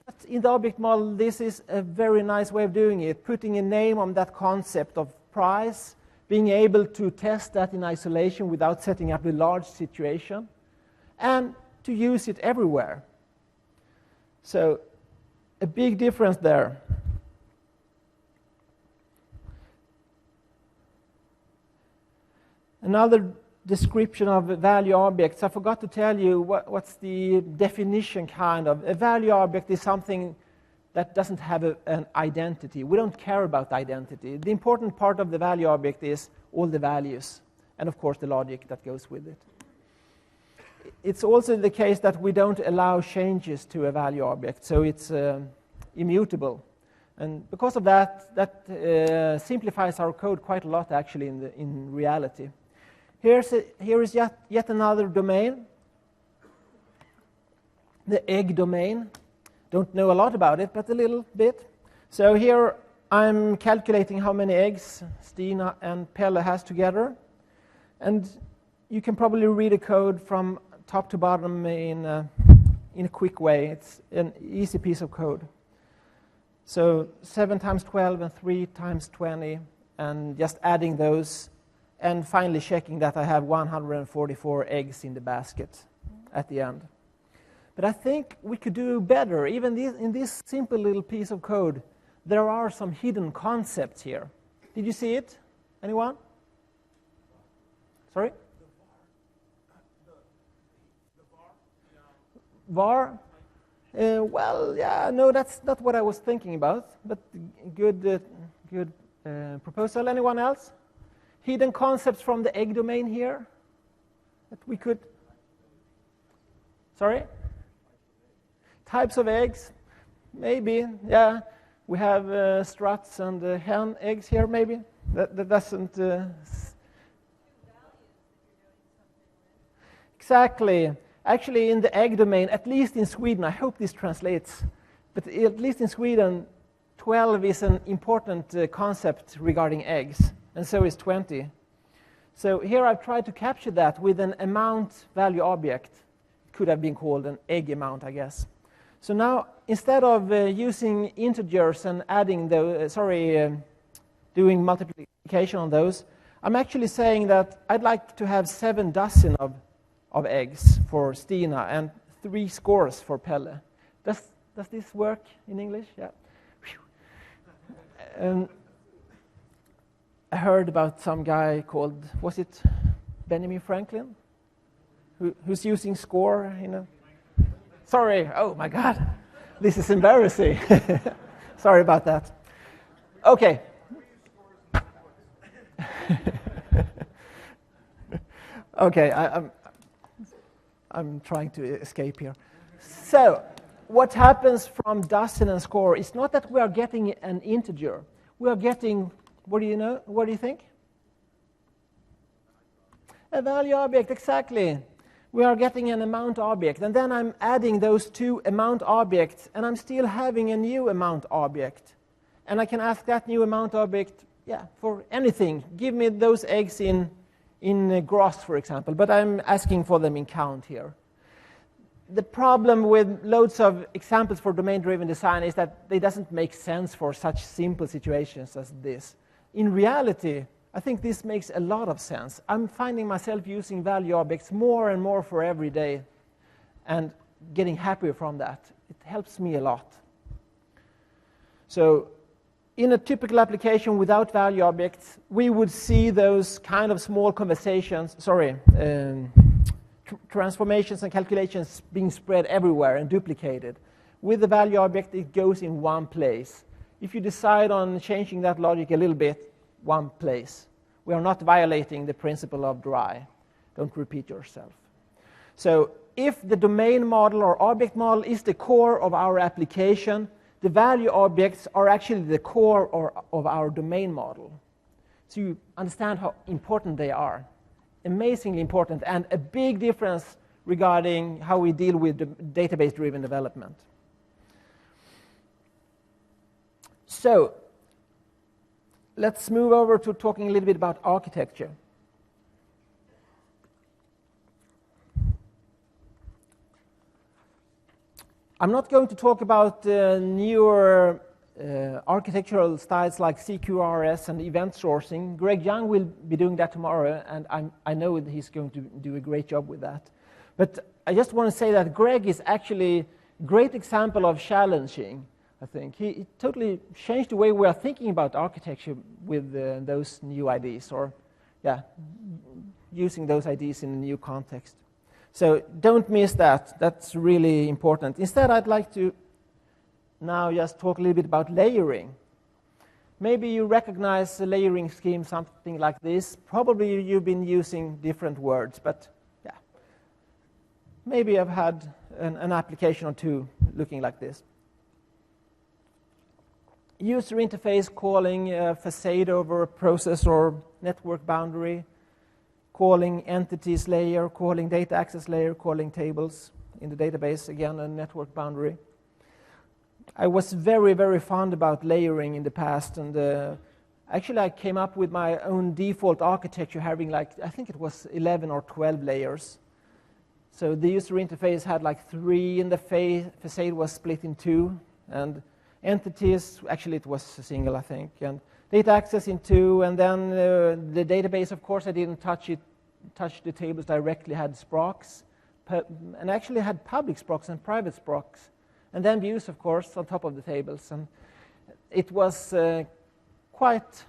But in the object model, this is a very nice way of doing it, putting a name on that concept of price, being able to test that in isolation without setting up a large situation, and to use it everywhere. So a big difference there. Another description of value objects. I forgot to tell you what's the definition kind of. A value object is something that doesn't have an identity. We don't care about identity. The important part of the value object is all the values and, of course, the logic that goes with it. It's also the case that we don't allow changes to a value object, so it's immutable. And because of that, that simplifies our code quite a lot, actually, in reality. Here is yet another domain, the egg domain. Don't know a lot about it, but a little bit. So here I'm calculating how many eggs Stina and Pelle has together. And you can probably read a code from top to bottom in a quick way. It's an easy piece of code. So 7 times 12 and 3 times 20, and just adding those, and finally checking that I have 144 eggs in the basket at the end. But I think we could do better. Even in this simple little piece of code, there are some hidden concepts here. Did you see it? Anyone? Sorry? var? Well, yeah, no, that's not what I was thinking about, but good proposal. Anyone else? Hidden concepts from the egg domain here that we could... Sorry? Types of eggs? Maybe, yeah. We have struts and hen eggs here, maybe. That doesn't... Exactly. Actually, in the egg domain, at least in Sweden, I hope this translates, but at least in Sweden, 12 is an important concept regarding eggs, and so is 20. So here I've tried to capture that with an amount value object. It could have been called an egg amount, I guess. So now, instead of using integers and adding those, doing multiplication on those, I'm actually saying that I'd like to have 7 dozen of eggs for Stina and 3 scores for Pelle. Does this work in English? Yeah. I heard about some guy called, was it Benjamin Franklin, who's using score in a... Sorry, oh my God, this is embarrassing. Sorry about that. Okay. Okay, I'm trying to escape here. So, what happens from dozen and score is not that we are getting an integer. We are getting, what do you know? What do you think? A value object, exactly. We are getting an amount object, and then I'm adding those 2 amount objects, and I'm still having a new amount object. And I can ask that new amount object, yeah, for anything. Give me those eggs in gross, for example, but I'm asking for them in count here. The problem with loads of examples for domain-driven design is that they doesn't make sense for such simple situations as this. In reality, I think this makes a lot of sense. I'm finding myself using value objects more and more for every day and getting happier from that. It helps me a lot. So in a typical application without value objects, we would see those kind of small transformations and calculations being spread everywhere and duplicated. With the value object, it goes in one place. If you decide on changing that logic a little bit, one place. We are not violating the principle of dry. Don't repeat yourself. So if the domain model or object model is the core of our application, the value objects are actually the core of our domain model. So you understand how important they are. Amazingly important, and a big difference regarding how we deal with database-driven development. So let's move over to talking a little bit about architecture. I'm not going to talk about newer architectural styles like CQRS and event sourcing. Greg Young will be doing that tomorrow, and I know that he's going to do a great job with that. But I just want to say that Greg is actually a great example of challenging, I think. He totally changed the way we are thinking about architecture with those new ideas, or using those ideas in a new context. So don't miss that. That's really important. Instead, I'd like to now just talk a little bit about layering. Maybe you recognize a layering scheme, something like this. Probably you've been using different words, but yeah. Maybe I've had an application or two looking like this. User interface calling a facade over a process or network boundary, calling entities layer, calling data access layer, calling tables in the database, again, a network boundary. I was very, very fond about layering in the past, and actually I came up with my own default architecture having I think it was 11 or 12 layers. So the user interface had 3, and the facade was split in 2, and entities, actually it was a single, I think, and data access in 2, and then the database, of course, I didn't touch the tables directly, had sprocs, and actually had public sprocs and private sprocs, and then views, of course, on top of the tables, and it was quite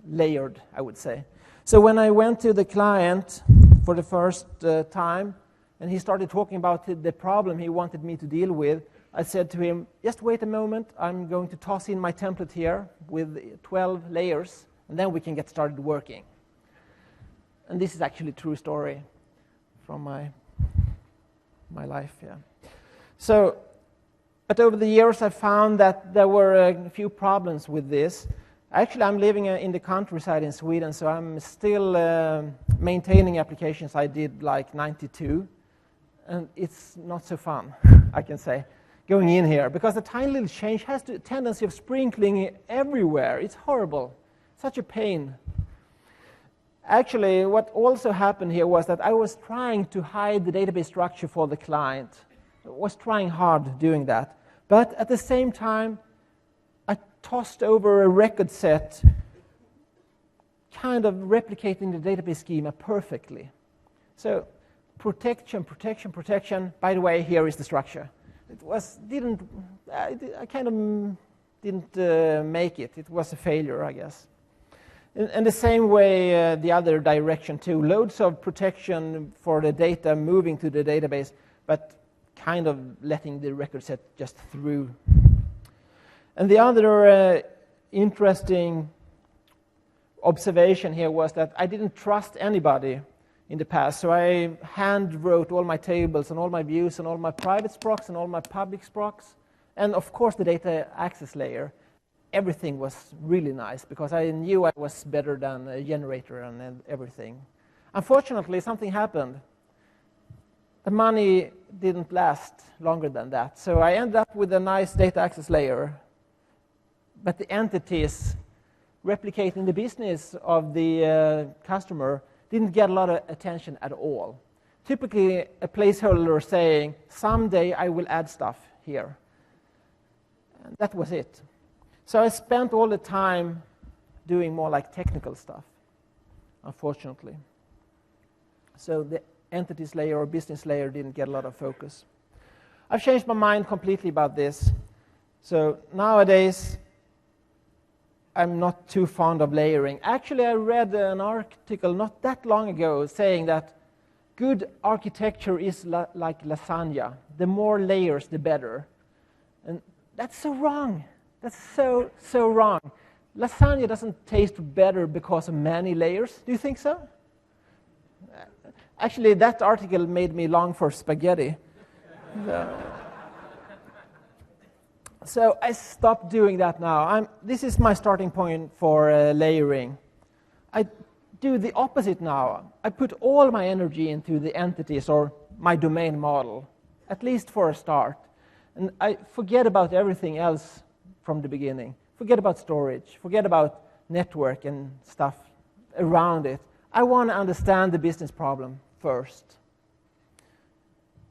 layered, I would say. So when I went to the client for the first time, and he started talking about the problem he wanted me to deal with, I said to him, just wait a moment, I'm going to toss in my template here with 12 layers, and then we can get started working. And this is actually a true story from my life, yeah. So, but over the years I found that there were a few problems with this. Actually, I'm living in the countryside in Sweden, so I'm still maintaining applications I did like 92, and it's not so fun, I can say, going in here, because a tiny little change has the tendency of sprinkling everywhere. It's horrible, such a pain. Actually, what also happened here was that I was trying to hide the database structure for the client. I was trying hard doing that. But at the same time, I tossed over a record set, kind of replicating the database schema perfectly. So protection, protection, protection. By the way, here is the structure. I kind of didn't make it. It was a failure, I guess. In the same way, the other direction too. Loads of protection for the data moving to the database, but kind of letting the record set just through. And the other interesting observation here was that I didn't trust anybody in the past. So I hand wrote all my tables and all my views and all my private sprocs and all my public sprocs. And of course the data access layer. Everything was really nice because I knew I was better than a generator and everything. Unfortunately, something happened. The money didn't last longer than that. So I ended up with a nice data access layer. But the entities replicating the business of the customer didn't get a lot of attention at all. Typically, a placeholder saying, someday I will add stuff here. And that was it. So I spent all the time doing more like technical stuff, unfortunately. So the entities layer or business layer didn't get a lot of focus. I've changed my mind completely about this. So nowadays, I'm not too fond of layering. Actually, I read an article not that long ago saying that good architecture is like lasagna. The more layers, the better. And that's so wrong. That's so wrong. Lasagna doesn't taste better because of many layers. Do you think so? Actually, that article made me long for spaghetti. So I stopped doing that now. This is my starting point for layering. I do the opposite now. I put all my energy into the entities or my domain model, at least for a start. And I forget about everything else from the beginning. Forget about storage. Forget about network and stuff around it. I want to understand the business problem first.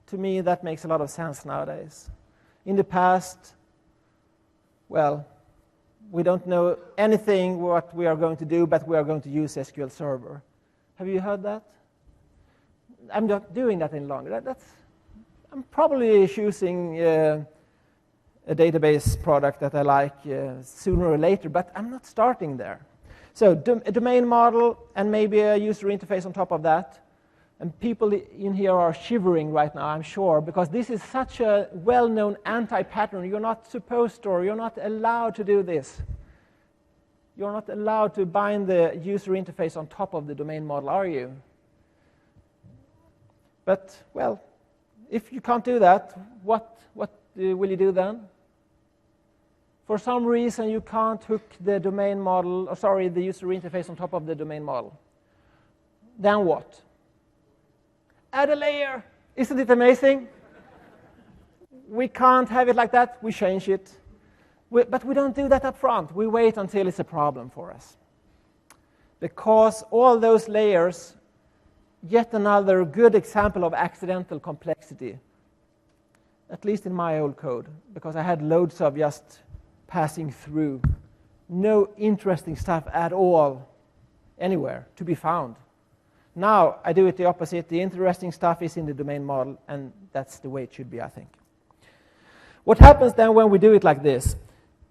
To me, that makes a lot of sense nowadays. In the past, well, we don't know anything what we are going to do, but we are going to use SQL Server. Have you heard that? I'm not doing that any longer. I'm probably choosing a database product that I like sooner or later, but I'm not starting there. So a domain model and maybe a user interface on top of that. And people in here are shivering right now, I'm sure, because this is such a well-known anti-pattern. You're not supposed to, or you're not allowed to do this. You're not allowed to bind the user interface on top of the domain model, are you? But, well, if you can't do that, what will you do then? For some reason, you can't hook the domain model, the user interface on top of the domain model. Then what? Add a layer. Isn't it amazing? We can't have it like that. We change it. But we don't do that up front. We wait until it's a problem for us. Because all those layers, yet another good example of accidental complexity, at least in my old code, because I had loads of just passing through. No interesting stuff at all anywhere to be found. Now I do it the opposite. The interesting stuff is in the domain model, and that's the way it should be, I think. What happens then when we do it like this?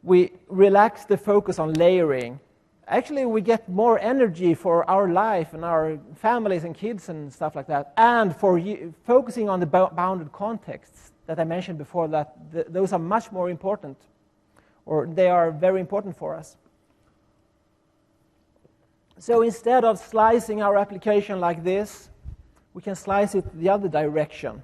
We relax the focus on layering. Actually, we get more energy for our life and our families and kids and stuff like that, and for focusing on the bounded contexts that I mentioned before, that those are much more important, or they are very important for us. So instead of slicing our application like this, we can slice it the other direction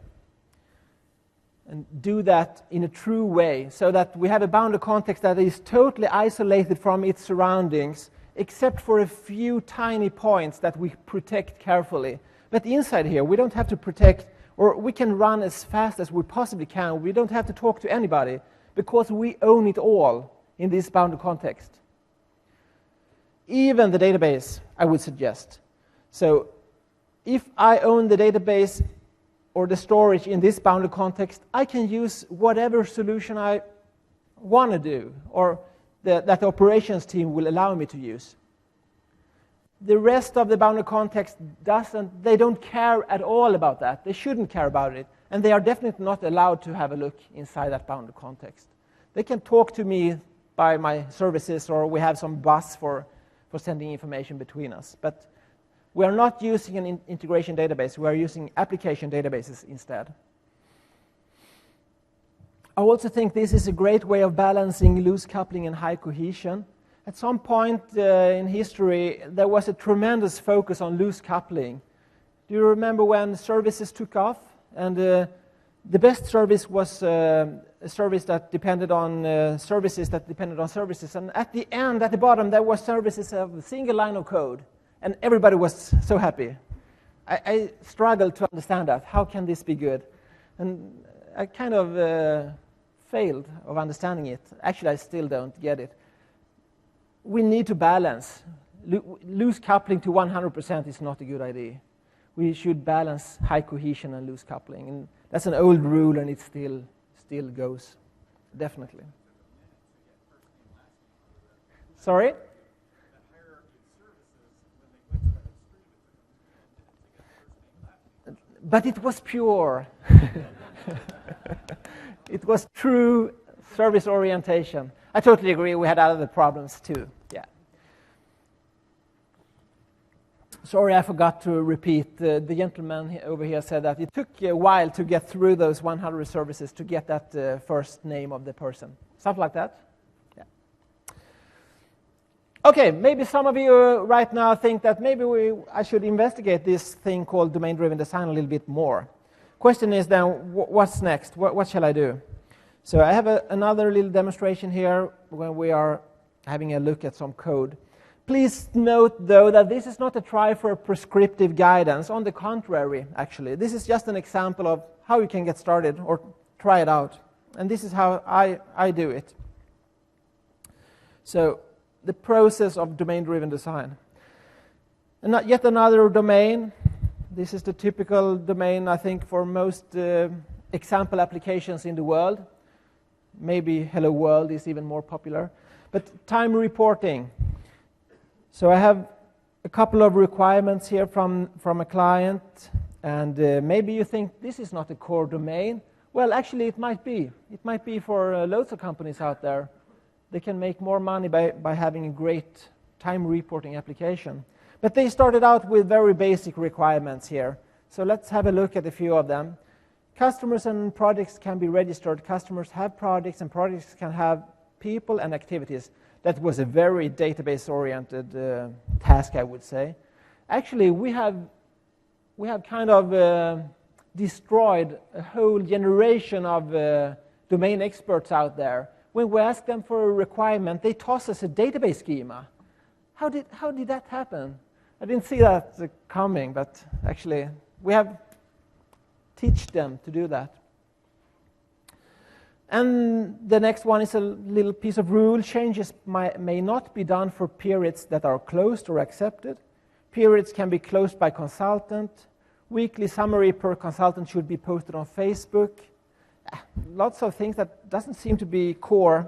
and do that in a true way, so that we have a bounded context that is totally isolated from its surroundings, except for a few tiny points that we protect carefully. But inside here, we don't have to protect, or we can run as fast as we possibly can. We don't have to talk to anybody, because we own it all in this bounded context. Even the database, I would suggest. So if I own the database or the storage in this bounded context, I can use whatever solution I want to do, or that the operations team will allow me to use. The rest of the bounded context they don't care at all about that. They shouldn't care about it, and they are definitely not allowed to have a look inside that bounded context. They can talk to me by my services, or we have some bus for sending information between us. But we are not using an integration database. We are using application databases instead. I also think this is a great way of balancing loose coupling and high cohesion. At some point in history, there was a tremendous focus on loose coupling. Do you remember when services took off? And the best service was a service that depended on services that depended on services. And at the end, at the bottom, there was services of a single line of code. And everybody was so happy. I struggled to understand that. How can this be good? And I kind of failed of understanding it. Actually, I still don't get it. We need to balance. Loose coupling to 100% is not a good idea. We should balance high cohesion and loose coupling. And that's an old rule, and it still goes, definitely. Sorry? But it was pure. It was true service orientation. I totally agree. We had other problems too. Yeah. Sorry, I forgot to repeat. The gentleman over here said that it took a while to get through those 100 services to get that first name of the person. Something like that. Yeah. Okay, maybe some of you right now think that maybe I should investigate this thing called domain-driven design a little bit more. Question is then, what's next? What shall I do? So I have another little demonstration here when we are having a look at some code. Please note, though, that this is not a try for a prescriptive guidance. On the contrary, actually. This is just an example of how you can get started or try it out. And this is how I do it. So the process of domain-driven design. And yet another domain. This is the typical domain, I think, for most example applications in the world. Maybe Hello World is even more popular. But time reporting. So I have a couple of requirements here from a client, and maybe you think this is not a core domain. Well, actually it might be. It might be for loads of companies out there. They can make more money by having a great time reporting application. But they started out with very basic requirements here. So let's have a look at a few of them. Customers and projects can be registered. Customers have projects, and projects can have people and activities. That was a very database-oriented task, I would say. Actually, we have kind of destroyed a whole generation of domain experts out there. When we ask them for a requirement, they toss us a database schema. How did that happen? I didn't see that coming, but actually, we have teach them to do that. And the next one is a little piece of rule. Changes may not be done for periods that are closed or accepted. Periods can be closed by consultant. Weekly summary per consultant should be posted on Facebook. Lots of things that doesn't seem to be core.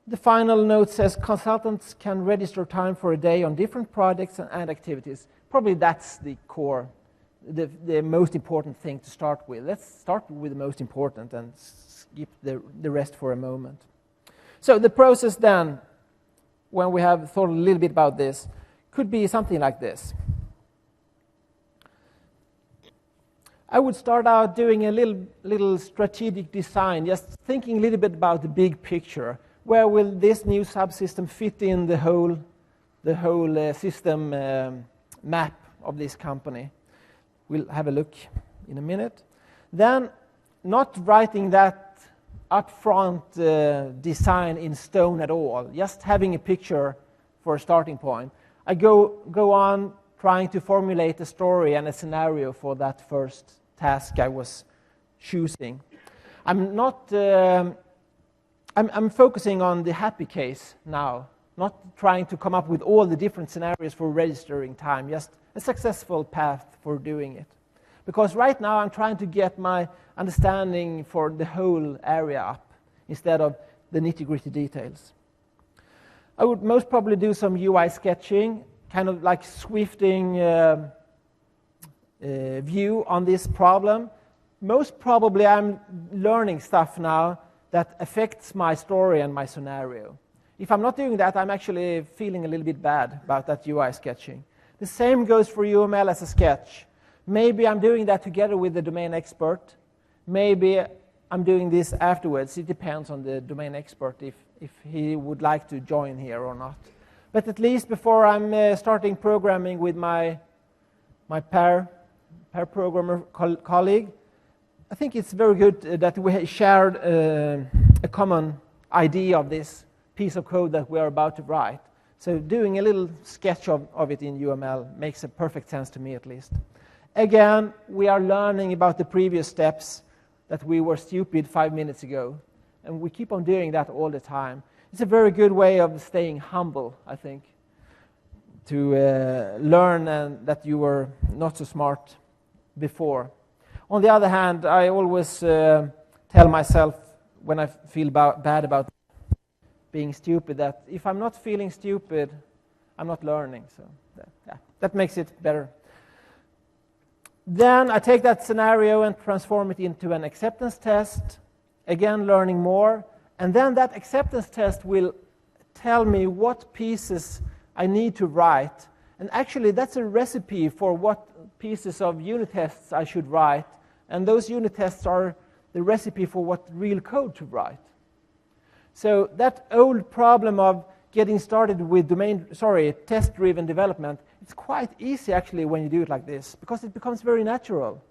The final note says consultants can register time for a day on different projects and activities. Probably that's the core, the most important thing to start with. Let's start with the most important and skip the rest for a moment. So the process then, when we have thought a little bit about this, could be something like this. I would start out doing a little strategic design, just thinking a little bit about the big picture. Where will this new subsystem fit in the whole system map of this company? We'll have a look in a minute. Then, not writing that upfront design in stone at all, just having a picture for a starting point. I go on trying to formulate a story and a scenario for that first task I was choosing. I'm focusing on the happy case now, not trying to come up with all the different scenarios for registering time, just a successful path for doing it. Because right now I'm trying to get my understanding for the whole area up instead of the nitty-gritty details. I would most probably do some UI sketching, kind of like Swifting view on this problem. Most probably I'm learning stuff now that affects my story and my scenario. If I'm not doing that, I'm actually feeling a little bit bad about that UI sketching. The same goes for UML as a sketch. Maybe I'm doing that together with the domain expert. Maybe I'm doing this afterwards. It depends on the domain expert if he would like to join here or not. But at least before I'm starting programming with my pair programmer colleague, I think it's very good that we shared a common idea of this piece of code that we are about to write. So doing a little sketch of it in UML makes a perfect sense to me, at least. Again, we are learning about the previous steps that we were stupid 5 minutes ago. And we keep on doing that all the time. It's a very good way of staying humble, I think, to learn that you were not so smart before. On the other hand, I always tell myself when I feel bad about being stupid that if I'm not feeling stupid, I'm not learning. So that makes it better. Then I take that scenario and transform it into an acceptance test. Again, learning more. And then that acceptance test will tell me what pieces I need to write. And actually, that's a recipe for what pieces of unit tests I should write. And those unit tests are the recipe for what real code to write. So that old problem of getting started with test-driven development, it's quite easy actually when you do it like this, because it becomes very natural.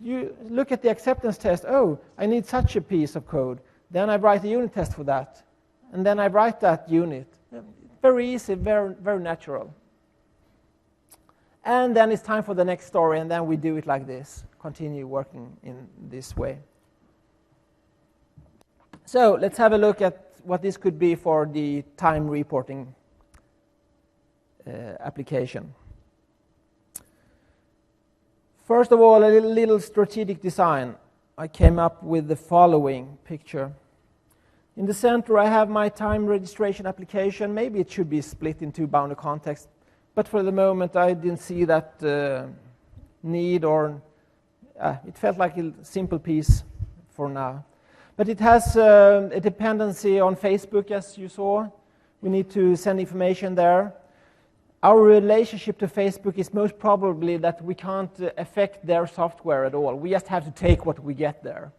You look at the acceptance test, oh, I need such a piece of code. Then I write a unit test for that. And then I write that unit. Very easy, very, very natural. And then it's time for the next story, and then we do it like this, continue working in this way. So let's have a look at what this could be for the time reporting application. First of all, a little strategic design. I came up with the following picture. In the center, I have my time registration application. Maybe it should be split in two boundary contexts, but for the moment, I didn't see that need, or it felt like a simple piece for now. But it has a dependency on Facebook, as you saw. We need to send information there. Our relationship to Facebook is most probably that we can't affect their software at all. We just have to take what we get there.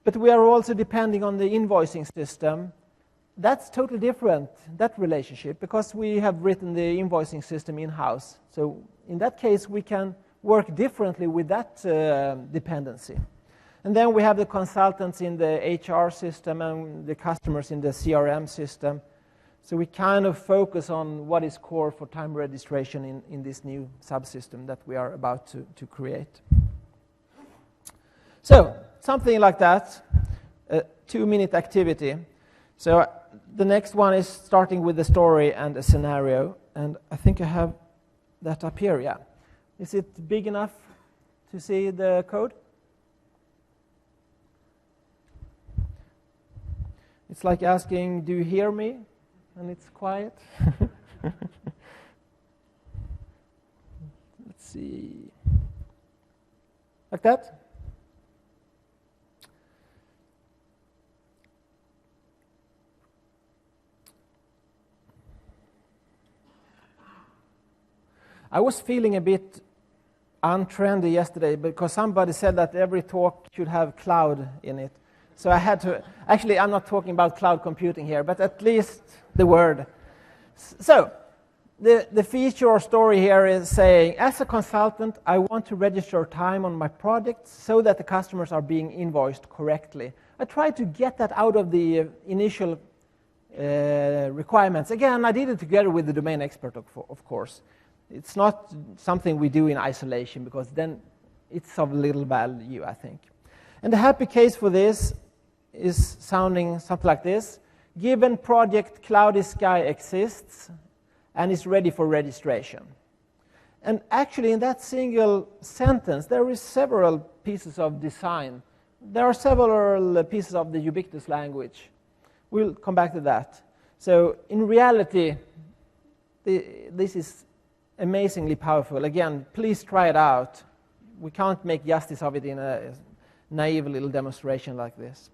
But we are also depending on the invoicing system. That's totally different, that relationship, because we have written the invoicing system in-house. So in that case, we can work differently with that dependency. And then we have the consultants in the HR system and the customers in the CRM system. So we kind of focus on what is core for time registration in this new subsystem that we are about to create. So something like that, a 2-minute activity. So the next one is starting with a story and a scenario. And I think I have that up here, yeah. Is it big enough to see the code? It's like asking, do you hear me? And it's quiet. Let's see. Like that? I was feeling a bit untrendy yesterday because somebody said that every talk should have cloud in it. So I had to, actually I'm not talking about cloud computing here, but at least the word. So the feature or story here is saying, as a consultant, I want to register time on my project so that the customers are being invoiced correctly. I tried to get that out of the initial requirements. Again, I did it together with the domain expert, of course. It's not something we do in isolation, because then it's of little value, I think. And the happy case for this is sounding something like this. Given project Cloudy Sky exists and is ready for registration. And actually in that single sentence, there is several pieces of design. There are several pieces of the ubiquitous language. We'll come back to that. So in reality, this is amazingly powerful. Again, please try it out. We can't make justice of it in a naive little demonstration like this.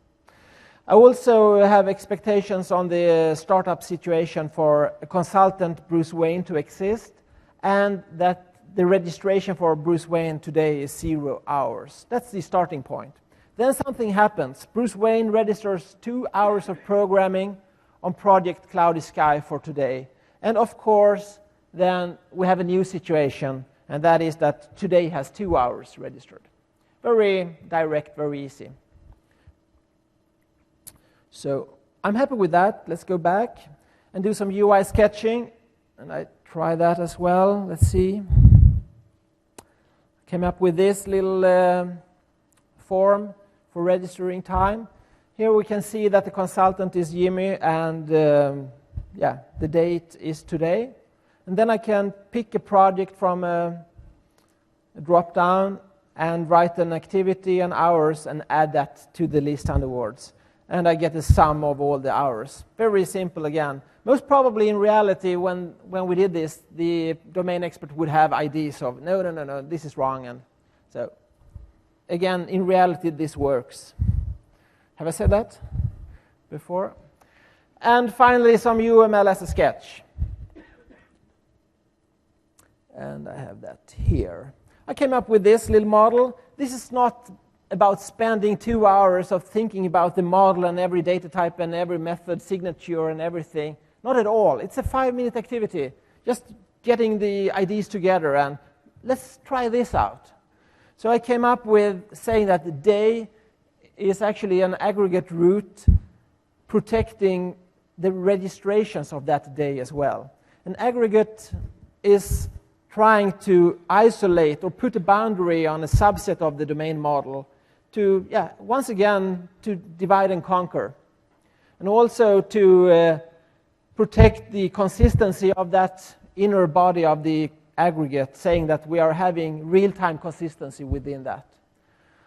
I also have expectations on the startup situation for a consultant Bruce Wayne to exist, and that the registration for Bruce Wayne today is 0 hours. That's the starting point. Then something happens. Bruce Wayne registers 2 hours of programming on Project Cloudy Sky for today. And of course, then we have a new situation, and that is that today has 2 hours registered. Very direct, very easy. So I'm happy with that. Let's go back and do some UI sketching. And I try that as well. Let's see. Came up with this little form for registering time. Here we can see that the consultant is Jimmy, and the date is today. And then I can pick a project from a drop-down and write an activity and hours and add that to the list afterwards. And I get the sum of all the hours. Very simple again. Most probably in reality, when we did this, the domain expert would have IDs of, no, this is wrong. And so, again, in reality, this works. Have I said that? before. And finally, some UML as a sketch. And I have that here. I came up with this little model. This is not about spending 2 hours of thinking about the model and every data type and every method signature and everything. Not at all. It's a 5-minute activity. Just getting the ideas together and let's try this out. So I came up with saying that the day is actually an aggregate root protecting the registrations of that day as well. An aggregate is trying to isolate or put a boundary on a subset of the domain model to, once again, to divide and conquer. And also to protect the consistency of that inner body of the aggregate, saying that we are having real-time consistency within that.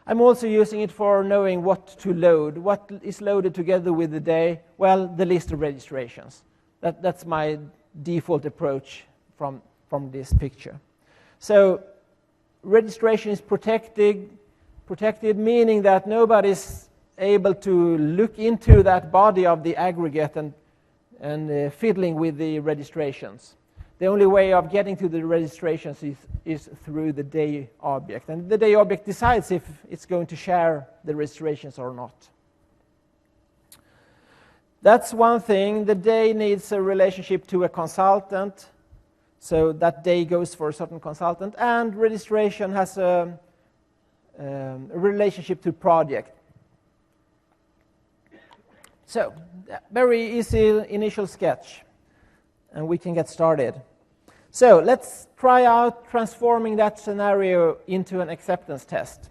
I'm also using it for knowing what to load. What is loaded together with the day? Well, the list of registrations. That's my default approach from this picture. So registration is protected, meaning that nobody's able to look into that body of the aggregate and fiddling with the registrations. The only way of getting to the registrations is through the day object. And the day object decides if it's going to share the registrations or not. That's one thing. The day needs a relationship to a consultant. So that day goes for a certain consultant. And registration has a relationship to project. So, very easy initial sketch. And we can get started. So let's try out transforming that scenario into an acceptance test.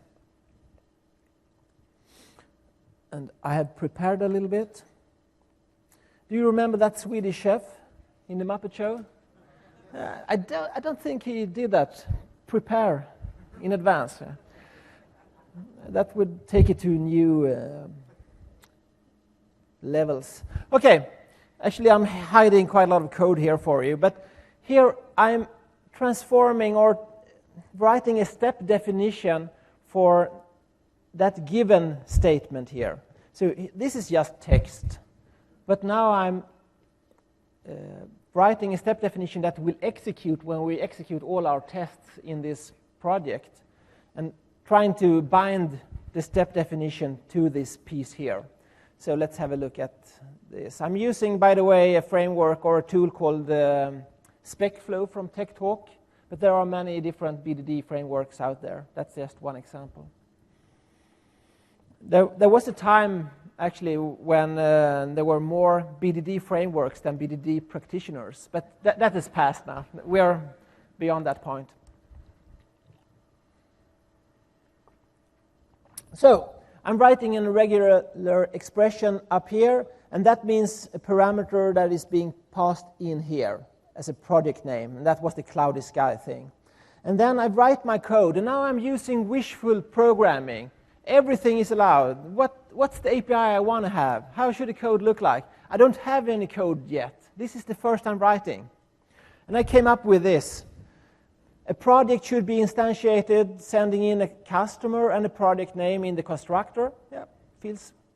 And I have prepared a little bit. Do you remember that Swedish chef in the Muppet Show? I don't think he did that. Prepare in advance. That would take it to new levels. Okay. Actually, I'm hiding quite a lot of code here for you, but here I'm transforming or writing a step definition for that given statement here. So this is just text, but now I'm writing a step definition that will execute when we execute all our tests in this project, and trying to bind the step definition to this piece here. So let's have a look at this. I'm using, by the way, a framework or a tool called SpecFlow from TechTalk, but there are many different BDD frameworks out there. That's just one example. There was a time, actually, when there were more BDD frameworks than BDD practitioners, but that is past now. We are beyond that point. So I'm writing an irregular expression up here, and that means a parameter that is being passed in here as a project name, and that was the cloudy sky thing. And then I write my code, and now I'm using wishful programming. Everything is allowed. What's the API I want to have? How should the code look like? I don't have any code yet. This is the first I'm writing. And I came up with this. A project should be instantiated, sending in a customer and a project name in the constructor. Yeah,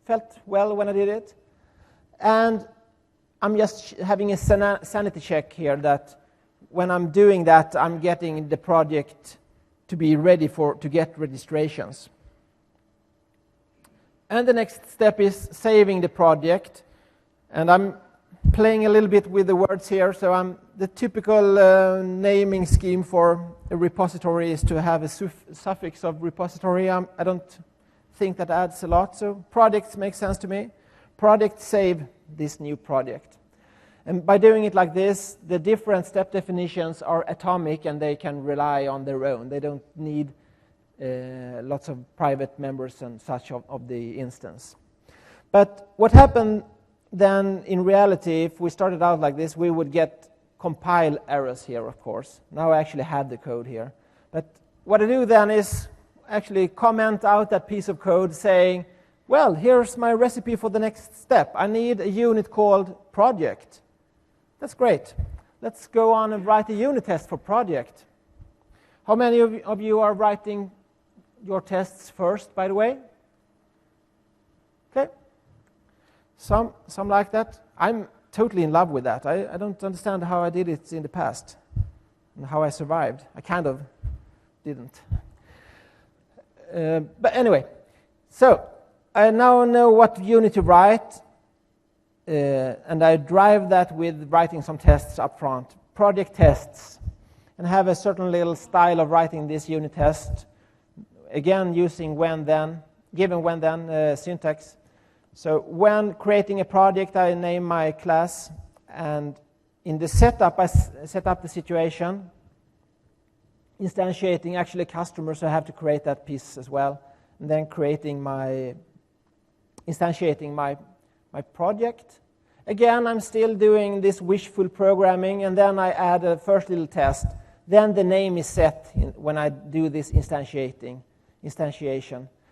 felt well when I did it. And I'm just having a sanity check here that when I'm doing that, I'm getting the project to be ready to get registrations. And the next step is saving the project. And I'm playing a little bit with the words here. So the typical naming scheme for a repository is to have a suffix of repository. I don't think that adds a lot. So projects make sense to me. Project save this new project. And by doing it like this, the different step definitions are atomic and they can rely on their own. They don't need lots of private members and such of the instance. But what happened then in reality, if we started out like this, we would get compile errors here, of course. Now I actually have the code here. But what I do then is actually comment out that piece of code saying, well, here's my recipe for the next step. I need a unit called project. That's great. Let's go on and write a unit test for project. How many of you are writing your tests first, by the way? Okay. Some like that. I'm totally in love with that. I don't understand how I did it in the past and how I survived. I kind of didn't. But anyway, so I now know what unit to write, and I drive that with writing some tests up front, project tests, and have a certain little style of writing this unit test, again using when-then, given when-then syntax. So when creating a project, I name my class, and in the setup, I set up the situation, instantiating actually customers, so I have to create that piece as well, and then instantiating my project. Again, I'm still doing this wishful programming, and then I add a first little test. Then the name is set when I do this instantiation.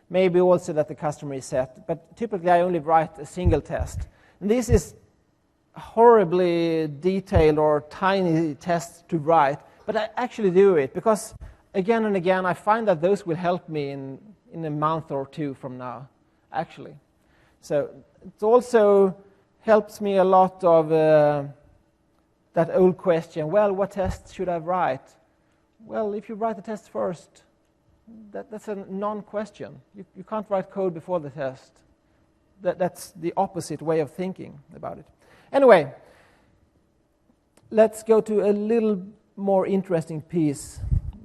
Maybe also that the customer is set, but typically I only write a single test. And this is horribly detailed or tiny tests to write, but I actually do it because again and again I find that those will help me in a month or two from now, actually. So it also helps me a lot of that old question, well, what test should I write? Well, if you write the test first, that's a non-question. You can't write code before the test. That's the opposite way of thinking about it. Anyway, let's go to a little more interesting piece,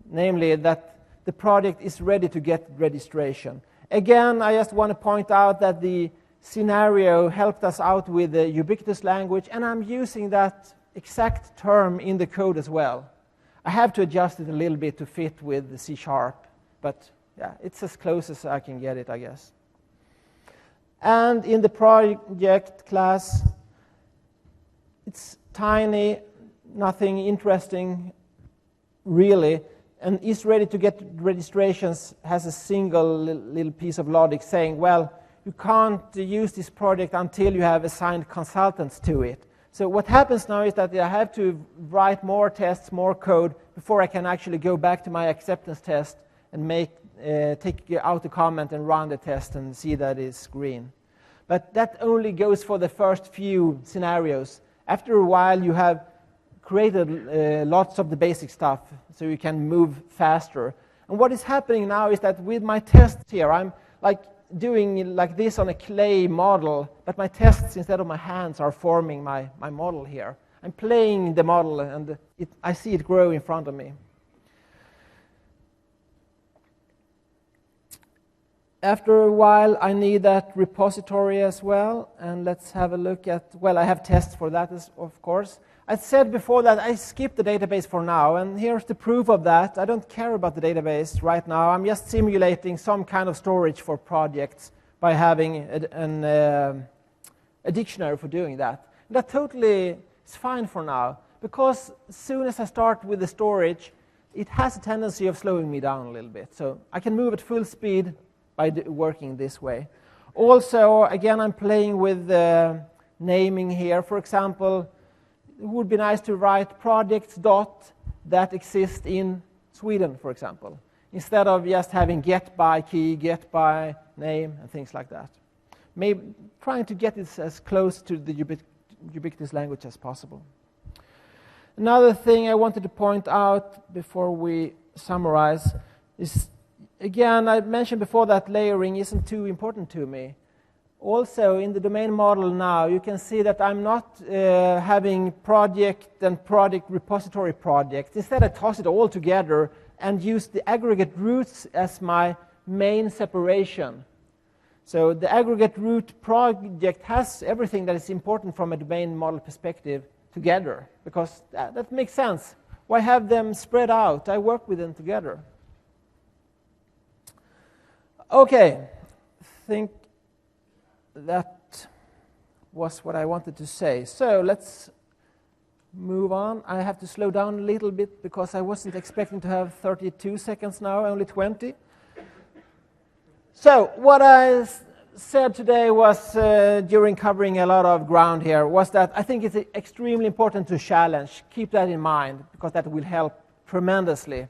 namely that the project is ready to get registration. Again, I just want to point out that the scenario helped us out with the ubiquitous language, and I'm using that exact term in the code as well. I have to adjust it a little bit to fit with the C#, but yeah, it's as close as I can get it, I guess. And in the project class, it's tiny, nothing interesting really, and is ready to get registrations, has a single little piece of logic saying, well, you can't use this project until you have assigned consultants to it. So what happens now is that I have to write more tests, more code, before I can actually go back to my acceptance test and take out the comment and run the test and see that it's green. But that only goes for the first few scenarios. After a while, you have created lots of the basic stuff, so you can move faster. And what is happening now is that with my tests here, I'm like doing like this on a clay model, but my tests, instead of my hands, are forming my model here. I'm playing the model, and I see it grow in front of me. After a while, I need that repository as well, and let's have a look at, well, I have tests for that, of course. I said before that I skipped the database for now, and here's the proof of that. I don't care about the database right now. I'm just simulating some kind of storage for projects by having a dictionary for doing that. And that totally is fine for now, because as soon as I start with the storage, it has a tendency of slowing me down a little bit. So I can move at full speed by working this way. Also, again, I'm playing with naming here. For example, it would be nice to write projects that exist in Sweden, for example, instead of just having get by key, get by name, and things like that. Maybe trying to get it as close to the ubiquitous language as possible. Another thing I wanted to point out before we summarize is, again, I mentioned before that layering isn't too important to me. Also, in the domain model now, you can see that I'm not having project and project repository projects. Instead, I toss it all together and use the aggregate roots as my main separation. So the aggregate root project has everything that is important from a domain model perspective together, because that makes sense. Why have them spread out? I work with them together. Okay, I think that was what I wanted to say. So let's move on. I have to slow down a little bit because I wasn't expecting to have 32 seconds now, only 20. So what I said today was, during covering a lot of ground here, was that I think it's extremely important to challenge. Keep that in mind, because that will help tremendously.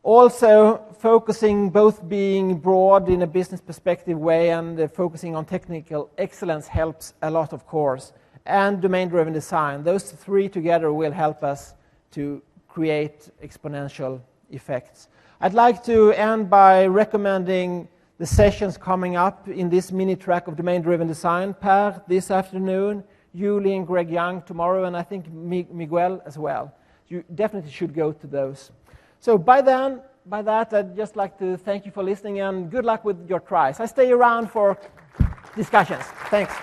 Also, focusing both being broad in a business perspective way and focusing on technical excellence helps a lot, of course. And domain-driven design. Those three together will help us to create exponential effects. I'd like to end by recommending the sessions coming up in this mini track of domain-driven design. Per this afternoon, Julie and Greg Young tomorrow, and I think Miguel as well. You definitely should go to those. So by that, I'd just like to thank you for listening and good luck with your tries. I stay around for discussions. Thanks.